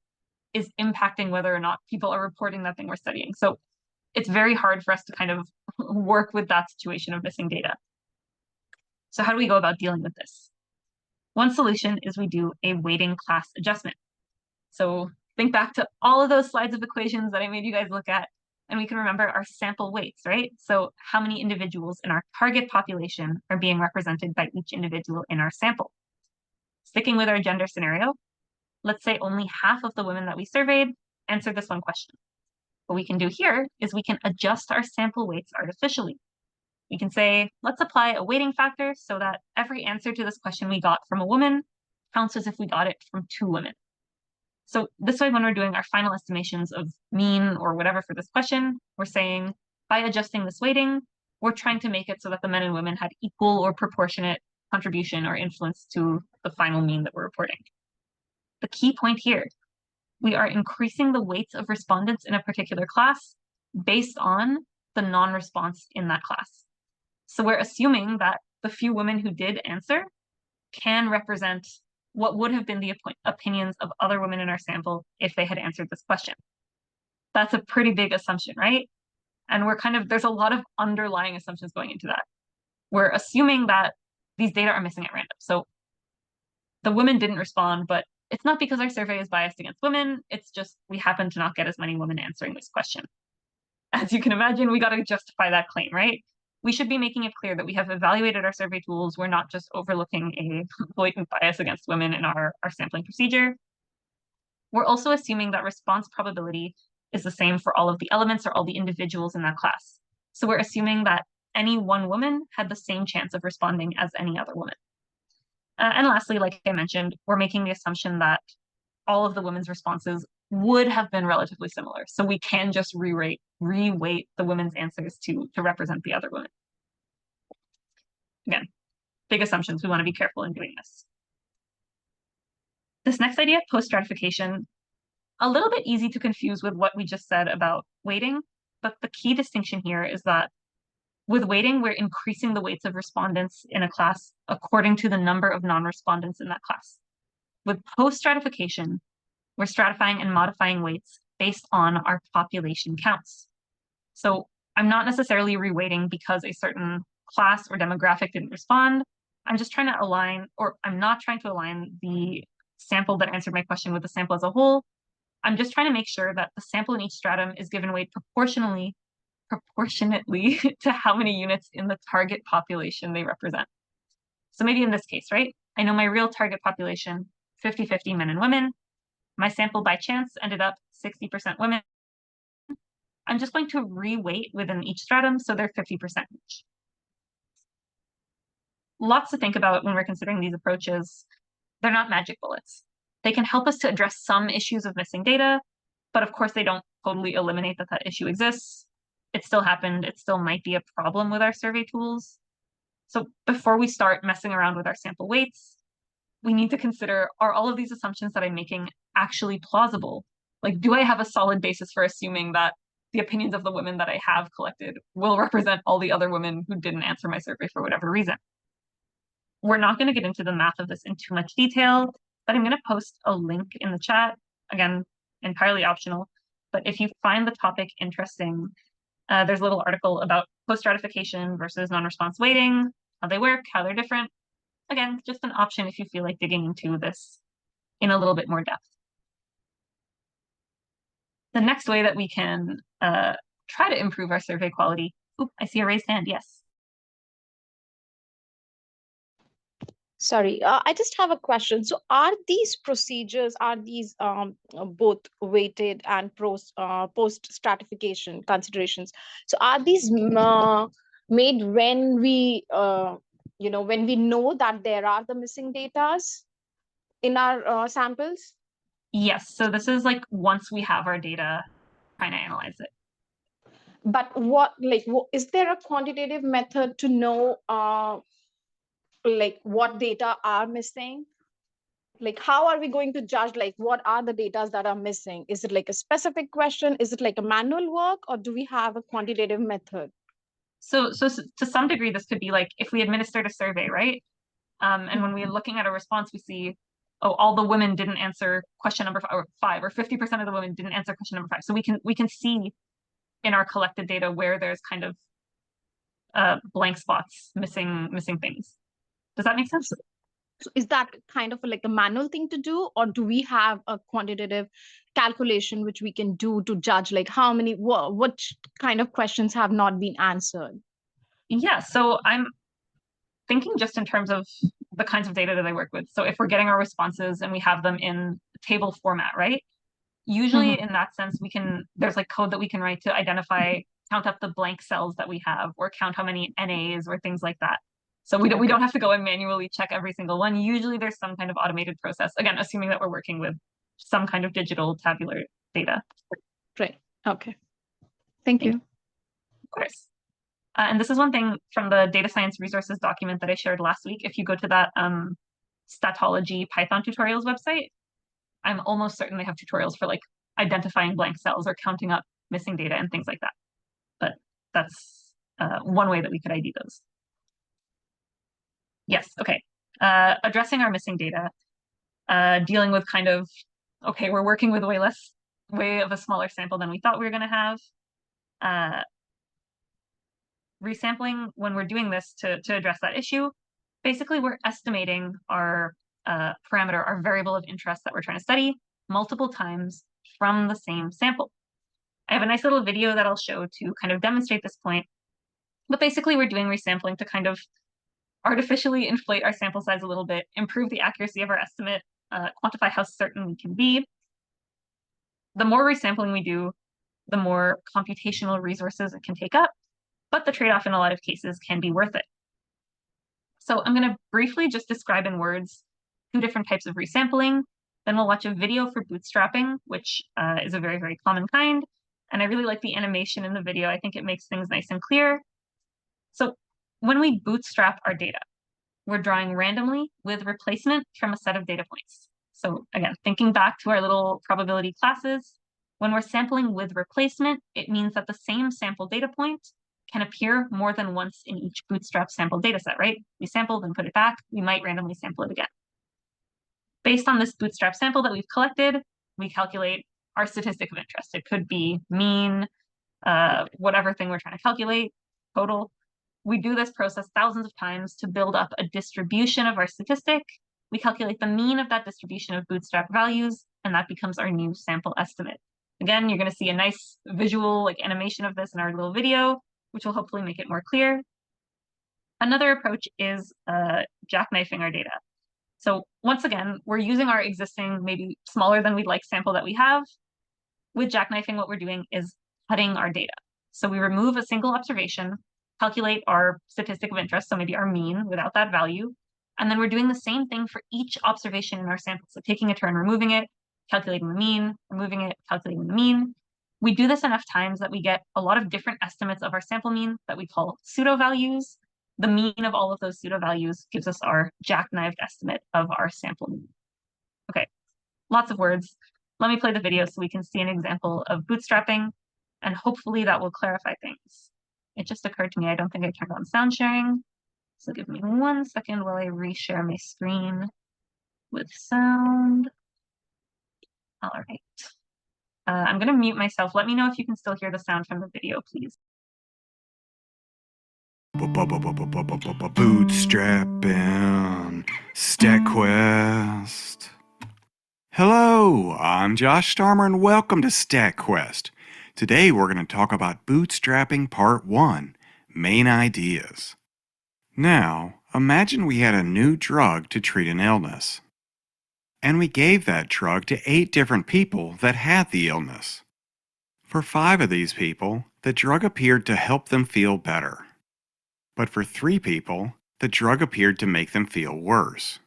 is impacting whether or not people are reporting that thing we're studying. So it's very hard for us to kind of work with that situation of missing data. So how do we go about dealing with this? One solution is we do a weighting class adjustment. So think back to all of those slides of equations that I made you guys look at, and we can remember our sample weights, right? So how many individuals in our target population are being represented by each individual in our sample? Sticking with our gender scenario, let's say only half of the women that we surveyed answered this one question. What we can do here is we can adjust our sample weights artificially. We can say, let's apply a weighting factor so that every answer to this question we got from a woman counts as if we got it from 2 women. So this way, when we're doing our final estimations of mean or whatever for this question, we're saying by adjusting this weighting, we're trying to make it so that the men and women had equal or proportionate contribution or influence to the final mean that we're reporting. The key point here, we are increasing the weights of respondents in a particular class based on the non-response in that class. So we're assuming that the few women who did answer can represent what would have been the opinions of other women in our sample if they had answered this question. That's a pretty big assumption, right? And there's a lot of underlying assumptions going into that. We're assuming that these data are missing at random. So the women didn't respond, but it's not because our survey is biased against women. It's just we happen to not get as many women answering this question. As you can imagine, we got to justify that claim, right? We should be making it clear that we have evaluated our survey tools. We're not just overlooking a blatant bias against women in our sampling procedure. We're also assuming that response probability is the same for all of the elements or all the individuals in that class. So we're assuming that any one woman had the same chance of responding as any other woman. And lastly, like I mentioned, we're making the assumption that all of the women's responses would have been relatively similar. So we can just re-weight the women's answers to represent the other women. Again, big assumptions. We want to be careful in doing this. This next idea, post-stratification, a little bit easy to confuse with what we just said about weighting, but the key distinction here is that with weighting, we're increasing the weights of respondents in a class according to the number of non-respondents in that class. With post-stratification, we're stratifying and modifying weights based on our population counts. So I'm not necessarily reweighting because a certain class or demographic didn't respond. I'm just trying to align, or I'm not trying to align the sample that answered my question with the sample as a whole. I'm just trying to make sure that the sample in each stratum is given weight proportionately to how many units in the target population they represent. So maybe in this case, right? I know my real target population, 50-50 men and women. My sample by chance ended up 60% women. I'm just going to reweight within each stratum so they're 50% each. Lots to think about when we're considering these approaches. They're not magic bullets. They can help us to address some issues of missing data, but of course they don't totally eliminate that issue exists. It still happened. It still might be a problem with our survey tools. So before we start messing around with our sample weights, we need to consider, are all of these assumptions that I'm making actually plausible? Like, do I have a solid basis for assuming that the opinions of the women that I have collected will represent all the other women who didn't answer my survey for whatever reason? We're not going to get into the math of this in too much detail, but I'm going to post a link in the chat, again, entirely optional. But if you find the topic interesting, there's a little article about post-stratification versus non-response weighting, how they work, how they're different. Again, just an option if you feel like digging into this in a little bit more depth. The next way that we can try to improve our survey quality. Oop, I see a raised hand. Yes. Sorry, I just have a question. So are these procedures, are these both weighted and post stratification considerations? So are these made when we, when we know that there are the missing datas in our samples? Yes. So this is like once we have our data, trying to analyze it. But what, is there a quantitative method to know, what data are missing? Like, how are we going to judge, like, what are the data that are missing? Is it like a specific question? Is it like a manual work, or do we have a quantitative method? So to some degree, this could be like if we administered a survey, right? And when we're looking at a response, we see, oh, all the women didn't answer question number five, or 50% of the women didn't answer question number 5. So we can see in our collected data where there's kind of blank spots, missing things. Does that make sense? So is that kind of like a manual thing to do, or do we have a quantitative calculation which we can do to judge like how many, which kind of questions have not been answered? Yeah, so I'm thinking just in terms of the kinds of data that I work with. So if we're getting our responses and we have them in table format, right? Usually in that sense, there's like code that we can write to identify, count up the blank cells that we have, or count how many NAs or things like that. So we don't have to go and manually check every single one. Usually there's some kind of automated process, again, assuming that we're working with some kind of digital tabular data. Right. Okay. Thank you. Of course. And this is one thing from the data science resources document that I shared last week. If you go to that Statology Python tutorials website, I'm almost certain they have tutorials for like identifying blank cells or counting up missing data and things like that. But that's one way that we could ID those. Yes, okay. Addressing our missing data, dealing with kind of, okay, we're working with way of a smaller sample than we thought we were going to have. Resampling, when we're doing this to address that issue, basically we're estimating our parameter, our variable of interest that we're trying to study multiple times from the same sample. I have a nice little video that I'll show to kind of demonstrate this point. But basically we're doing resampling to kind of artificially inflate our sample size a little bit, improve the accuracy of our estimate, quantify how certain we can be. The more resampling we do, the more computational resources it can take up, but the trade-off in a lot of cases can be worth it. So I'm going to briefly just describe in words 2 different types of resampling. Then we'll watch a video for bootstrapping, which is a very, very common kind. And I really like the animation in the video. I think it makes things nice and clear. So when we bootstrap our data, we're drawing randomly with replacement from a set of data points. So again, thinking back to our little probability classes, when we're sampling with replacement, it means that the same sample data point can appear more than once in each bootstrap sample data set, right? We sample, then put it back. We might randomly sample it again. Based on this bootstrap sample that we've collected, we calculate our statistic of interest. It could be mean, whatever thing we're trying to calculate, total. We do this process thousands of times to build up a distribution of our statistic. We calculate the mean of that distribution of bootstrap values, and that becomes our new sample estimate. Again, you're going to see a nice visual like animation of this in our little video, which will hopefully make it more clear. Another approach is jackknifing our data. So once again, we're using our existing, maybe smaller than we'd like sample that we have. With jackknifing, what we're doing is cutting our data. So we remove a single observation, calculate our statistic of interest, so maybe our mean without that value, and then we're doing the same thing for each observation in our sample. So taking a turn, removing it, calculating the mean, removing it, calculating the mean. We do this enough times that we get a lot of different estimates of our sample mean that we call pseudo values. The mean of all of those pseudo values gives us our jackknifed estimate of our sample mean. Okay, lots of words. Let me play the video so we can see an example of bootstrapping, and hopefully that will clarify things. It just occurred to me, I don't think I turned on sound sharing. So give me 1 second while I reshare my screen with sound. All right. I'm going to mute myself. Let me know if you can still hear the sound from the video, please. Bootstrapping, StatQuest. Hello, I'm Josh Starmer and welcome to StatQuest. Today we're going to talk about bootstrapping part 1, main ideas. Now, imagine we had a new drug to treat an illness. And we gave that drug to 8 different people that had the illness. For 5 of these people, the drug appeared to help them feel better. But for 3 people, the drug appeared to make them feel worse.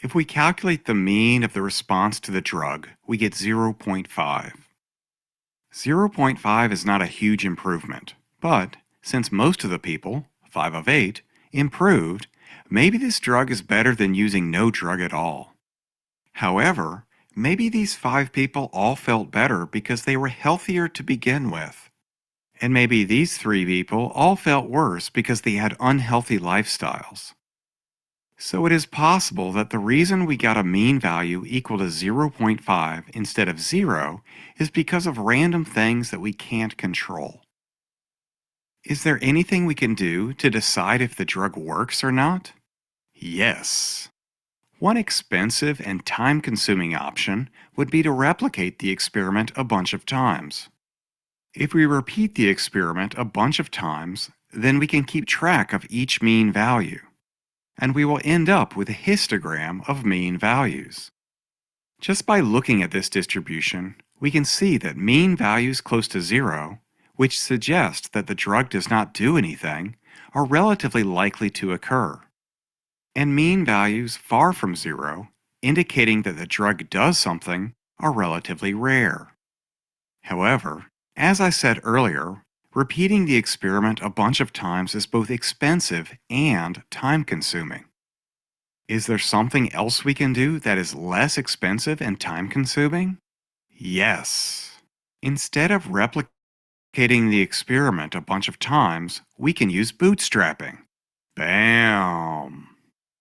If we calculate the mean of the response to the drug, we get 0.5. 0.5 is not a huge improvement, but since most of the people, 5 of 8, improved, maybe this drug is better than using no drug at all. However, maybe these 5 people all felt better because they were healthier to begin with. And maybe these 3 people all felt worse because they had unhealthy lifestyles. So it is possible that the reason we got a mean value equal to 0.5 instead of 0 is because of random things that we can't control. Is there anything we can do to decide if the drug works or not? Yes. One expensive and time-consuming option would be to replicate the experiment a bunch of times. If we repeat the experiment a bunch of times, then we can keep track of each mean value, and we will end up with a histogram of mean values. Just by looking at this distribution, we can see that mean values close to 0, which suggest that the drug does not do anything, are relatively likely to occur. And mean values far from 0, indicating that the drug does something, are relatively rare. However, as I said earlier, repeating the experiment a bunch of times is both expensive and time-consuming. Is there something else we can do that is less expensive and time-consuming? Yes. Instead of replicating the experiment a bunch of times, we can use bootstrapping. Bam!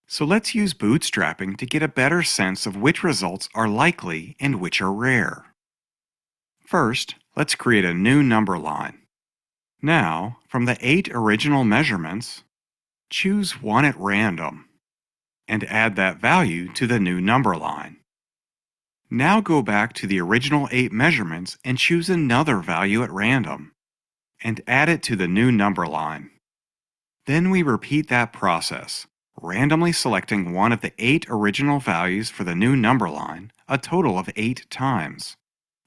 So let's use bootstrapping to get a better sense of which results are likely and which are rare. First, let's create a new number line. Now, from the 8 original measurements, choose one at random and add that value to the new number line. Now go back to the original 8 measurements and choose another value at random and add it to the new number line. Then we repeat that process, randomly selecting one of the 8 original values for the new number line a total of 8 times.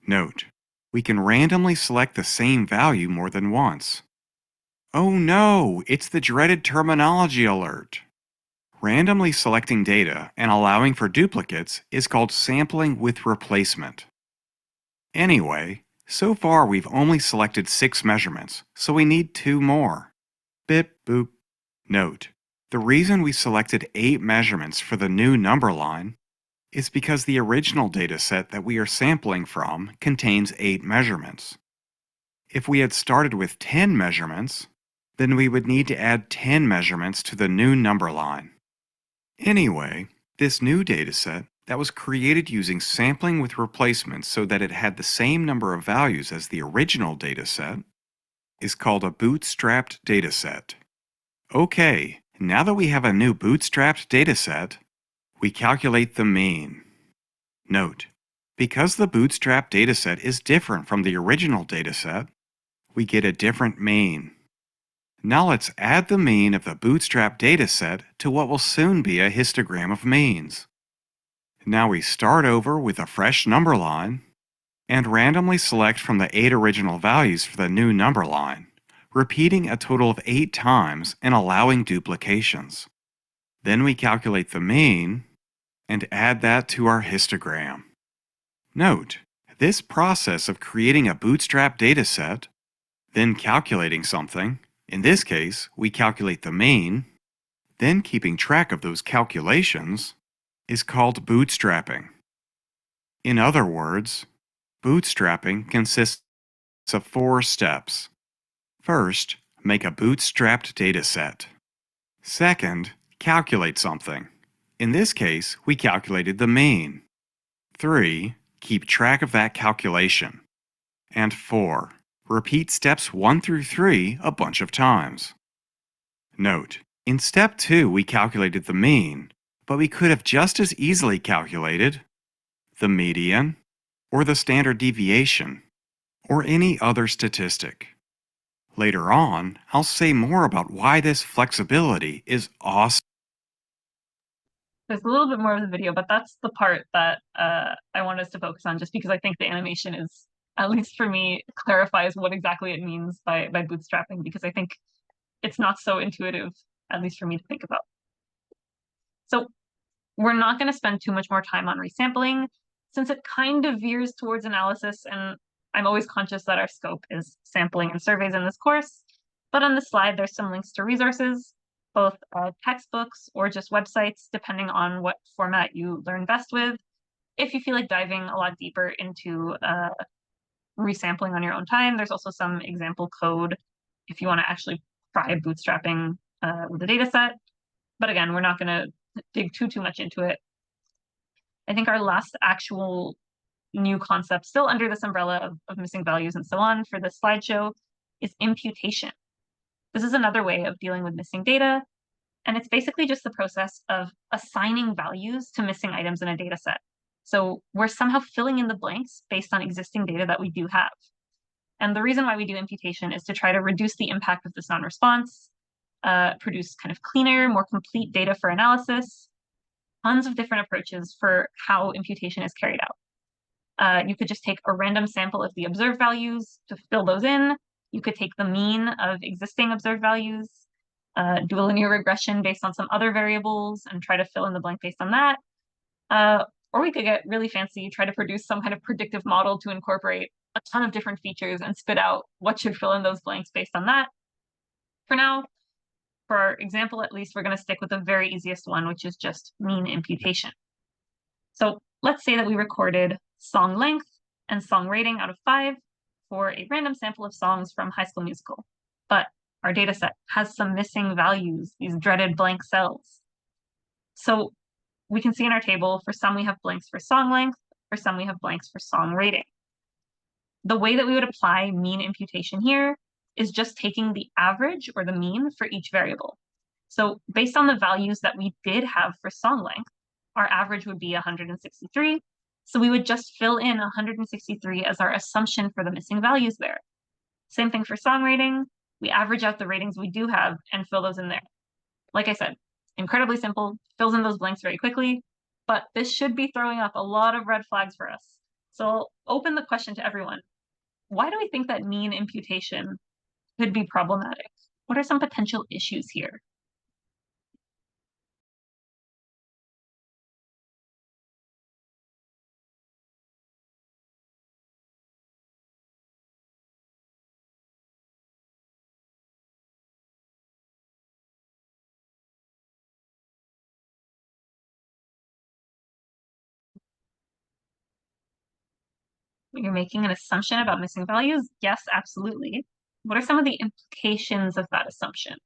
Note, we can randomly select the same value more than once. Oh no, it's the dreaded terminology alert. Randomly selecting data and allowing for duplicates is called sampling with replacement. Anyway, so far we've only selected 6 measurements, so we need 2 more. Bip boop. Note, the reason we selected 8 measurements for the new number line is because the original dataset that we are sampling from contains 8 measurements. If we had started with 10 measurements, then we would need to add 10 measurements to the new number line. Anyway, this new dataset that was created using sampling with replacement so that it had the same number of values as the original dataset is called a bootstrapped dataset. Okay, now that we have a new bootstrapped dataset, we calculate the mean. Note, because the bootstrap dataset is different from the original dataset, we get a different mean. Now let's add the mean of the bootstrap dataset to what will soon be a histogram of means. Now we start over with a fresh number line and randomly select from the 8 original values for the new number line, repeating a total of 8 times and allowing duplications. Then we calculate the mean and add that to our histogram. Note, this process of creating a bootstrap dataset, then calculating something, in this case we calculate the mean, then keeping track of those calculations, is called bootstrapping. In other words, bootstrapping consists of 4 steps. First, make a bootstrapped dataset. Second, calculate something. In this case, we calculated the mean. 3, keep track of that calculation. And 4, repeat steps 1 through 3 a bunch of times. Note, in step 2 we calculated the mean, but we could have just as easily calculated the median, or the standard deviation, or any other statistic. Later on, I'll say more about why this flexibility is awesome. There's a little bit more of the video, but that's the part that I want us to focus on, just because I think the animation is, at least for me, clarifies what exactly it means by bootstrapping, because I think it's not so intuitive, at least for me to think about. So we're not going to spend too much more time on resampling, since it kind of veers towards analysis, and I'm always conscious that our scope is sampling and surveys in this course. But on this slide, there's some links to resources, both textbooks or just websites, depending on what format you learn best with. If you feel like diving a lot deeper into resampling on your own time, there's also some example code if you want to actually try bootstrapping with a data set. But again, we're not going to dig too much into it. I think our last actual new concept, still under this umbrella of missing values and so on for this slideshow, is imputation. This is another way of dealing with missing data, and it's basically just the process of assigning values to missing items in a data set. So we're somehow filling in the blanks based on existing data that we do have. And the reason why we do imputation is to try to reduce the impact of this non-response, produce kind of cleaner, more complete data for analysis, tons of different approaches for how imputation is carried out. You could just take a random sample of the observed values to fill those in. You could take the mean of existing observed values, do a linear regression based on some other variables and try to fill in the blank based on that. Or we could get really fancy, try to produce some kind of predictive model to incorporate a ton of different features and spit out what should fill in those blanks based on that. For now, for our example at least, we're going to stick with the very easiest one, which is just mean imputation. So let's say that we recorded song length and song rating out of 5 for a random sample of songs from High School Musical. But our data set has some missing values, these dreaded blank cells. So we can see in our table, for some we have blanks for song length, for some we have blanks for song rating. The way that we would apply mean imputation here is just taking the average or the mean for each variable. So based on the values that we did have for song length, our average would be 163. So we would just fill in 163 as our assumption for the missing values there. Same thing for song rating. We average out the ratings we do have and fill those in there. Like I said, incredibly simple, fills in those blanks very quickly, but this should be throwing up a lot of red flags for us. So I'll open the question to everyone. Why do we think that mean imputation could be problematic? What are some potential issues here? You're making an assumption about missing values? Yes, absolutely. What are some of the implications of that assumption?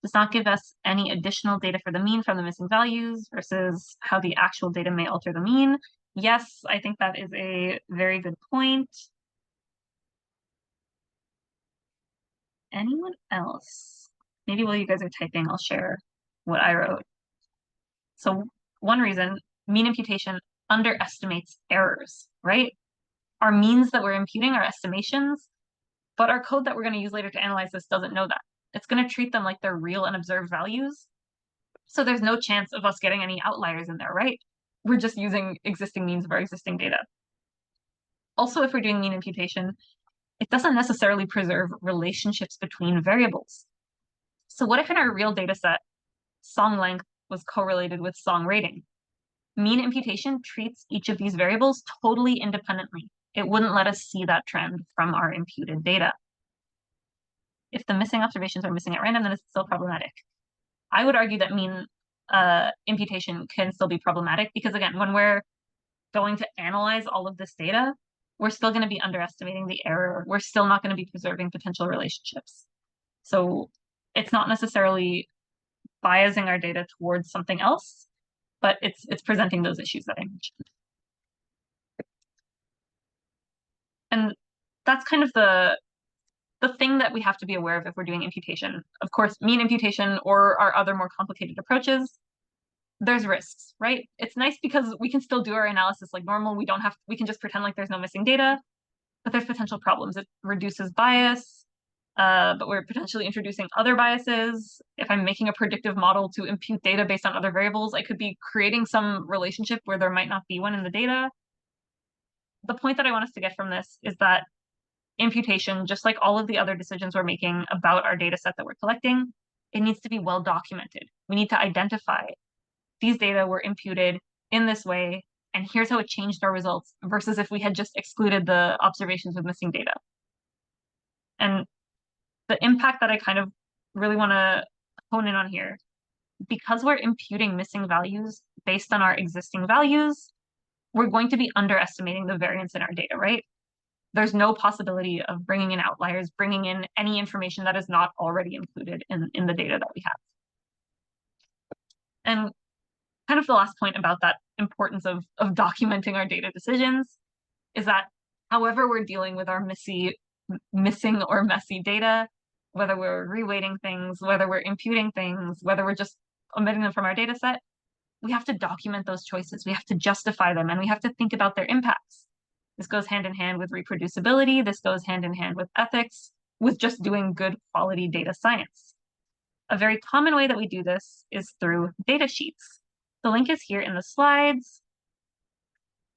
Does not give us any additional data for the mean from the missing values versus how the actual data may alter the mean. Yes, I think that is a very good point. Anyone else? Maybe while you guys are typing, I'll share what I wrote. So one reason, mean imputation underestimates errors, right? Our means that we're imputing are estimations, but our code that we're going to use later to analyze this doesn't know that. It's going to treat them like they're real and observed values. So there's no chance of us getting any outliers in there, right? We're just using existing means of our existing data. Also, if we're doing mean imputation, it doesn't necessarily preserve relationships between variables. So what if in our real data set, song length was correlated with song rating? Mean imputation treats each of these variables totally independently. It wouldn't let us see that trend from our imputed data. If the missing observations are missing at random, then it's still problematic. I would argue that mean imputation can still be problematic because, again, when we're going to analyze all of this data, we're still going to be underestimating the error. We're still not going to be preserving potential relationships. So it's not necessarily biasing our data towards something else, but it's presenting those issues that I mentioned. And that's kind of the thing that we have to be aware of if we're doing imputation. Of course, mean imputation or our other more complicated approaches, there's risks, right? It's nice because we can still do our analysis like normal. We can just pretend like there's no missing data. but there's potential problems. It reduces bias, but we're potentially introducing other biases. If I'm making a predictive model to impute data based on other variables, I could be creating some relationship where there might not be one in the data. The point that I want us to get from this is that imputation, just like all of the other decisions we're making about our data set that we're collecting, it needs to be well documented. We need to identify these data were imputed in this way, and here's how it changed our results, versus if we had just excluded the observations with missing data. And the impact that I kind of really want to hone in on here, because we're imputing missing values based on our existing values, we're going to be underestimating the variance in our data, right? There's no possibility of bringing in outliers, bringing in any information that is not already included in the data that we have. And kind of the last point about that importance of documenting our data decisions is that however we're dealing with our missing or messy data, whether we're reweighting things, whether we're imputing things, whether we're just omitting them from our data set, we have to document those choices. We have to justify them, and we have to think about their impacts. This goes hand in hand with reproducibility. This goes hand in hand with ethics, with just doing good quality data science. A very common way that we do this is through data sheets. The link is here in the slides.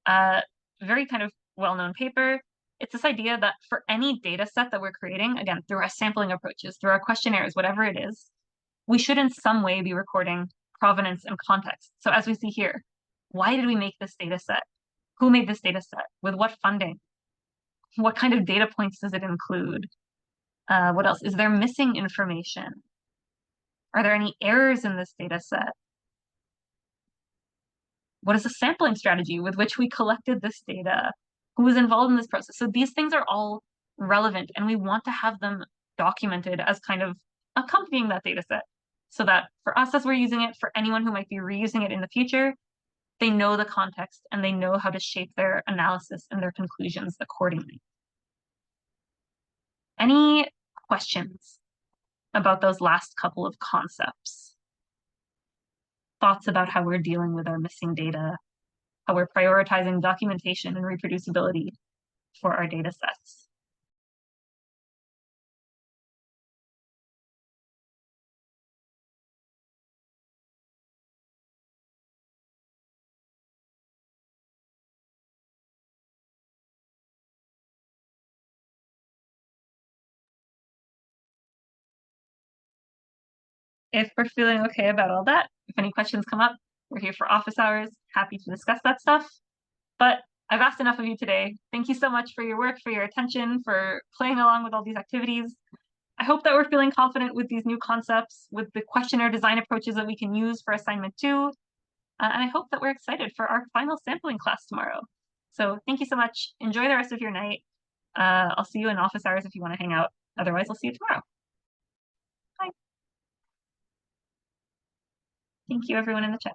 Very kind of well-known paper. It's this idea that for any data set that we're creating, again, through our sampling approaches, through our questionnaires, whatever it is, we should in some way be recording provenance and context. So as we see here, why did we make this data set? Who made this data set? With what funding? What kind of data points does it include? What else? Is there missing information? Are there any errors in this data set? What is the sampling strategy with which we collected this data? Who was involved in this process? So these things are all relevant, and we want to have them documented as kind of accompanying that data set, so that for us as we're using it, for anyone who might be reusing it in the future, they know the context and they know how to shape their analysis and their conclusions accordingly. Any questions about those last couple of concepts? Thoughts about how we're dealing with our missing data, how we're prioritizing documentation and reproducibility for our data sets? If we're feeling okay about all that, if any questions come up, we're here for office hours, happy to discuss that stuff. But I've asked enough of you today. Thank you so much for your work, for your attention, for playing along with all these activities. I hope that we're feeling confident with these new concepts, with the questionnaire design approaches that we can use for assignment 2. And I hope that we're excited for our final sampling class tomorrow. So thank you so much. Enjoy the rest of your night. I'll see you in office hours if you want to hang out. Otherwise, I'll see you tomorrow. Bye. Thank you, everyone in the chat.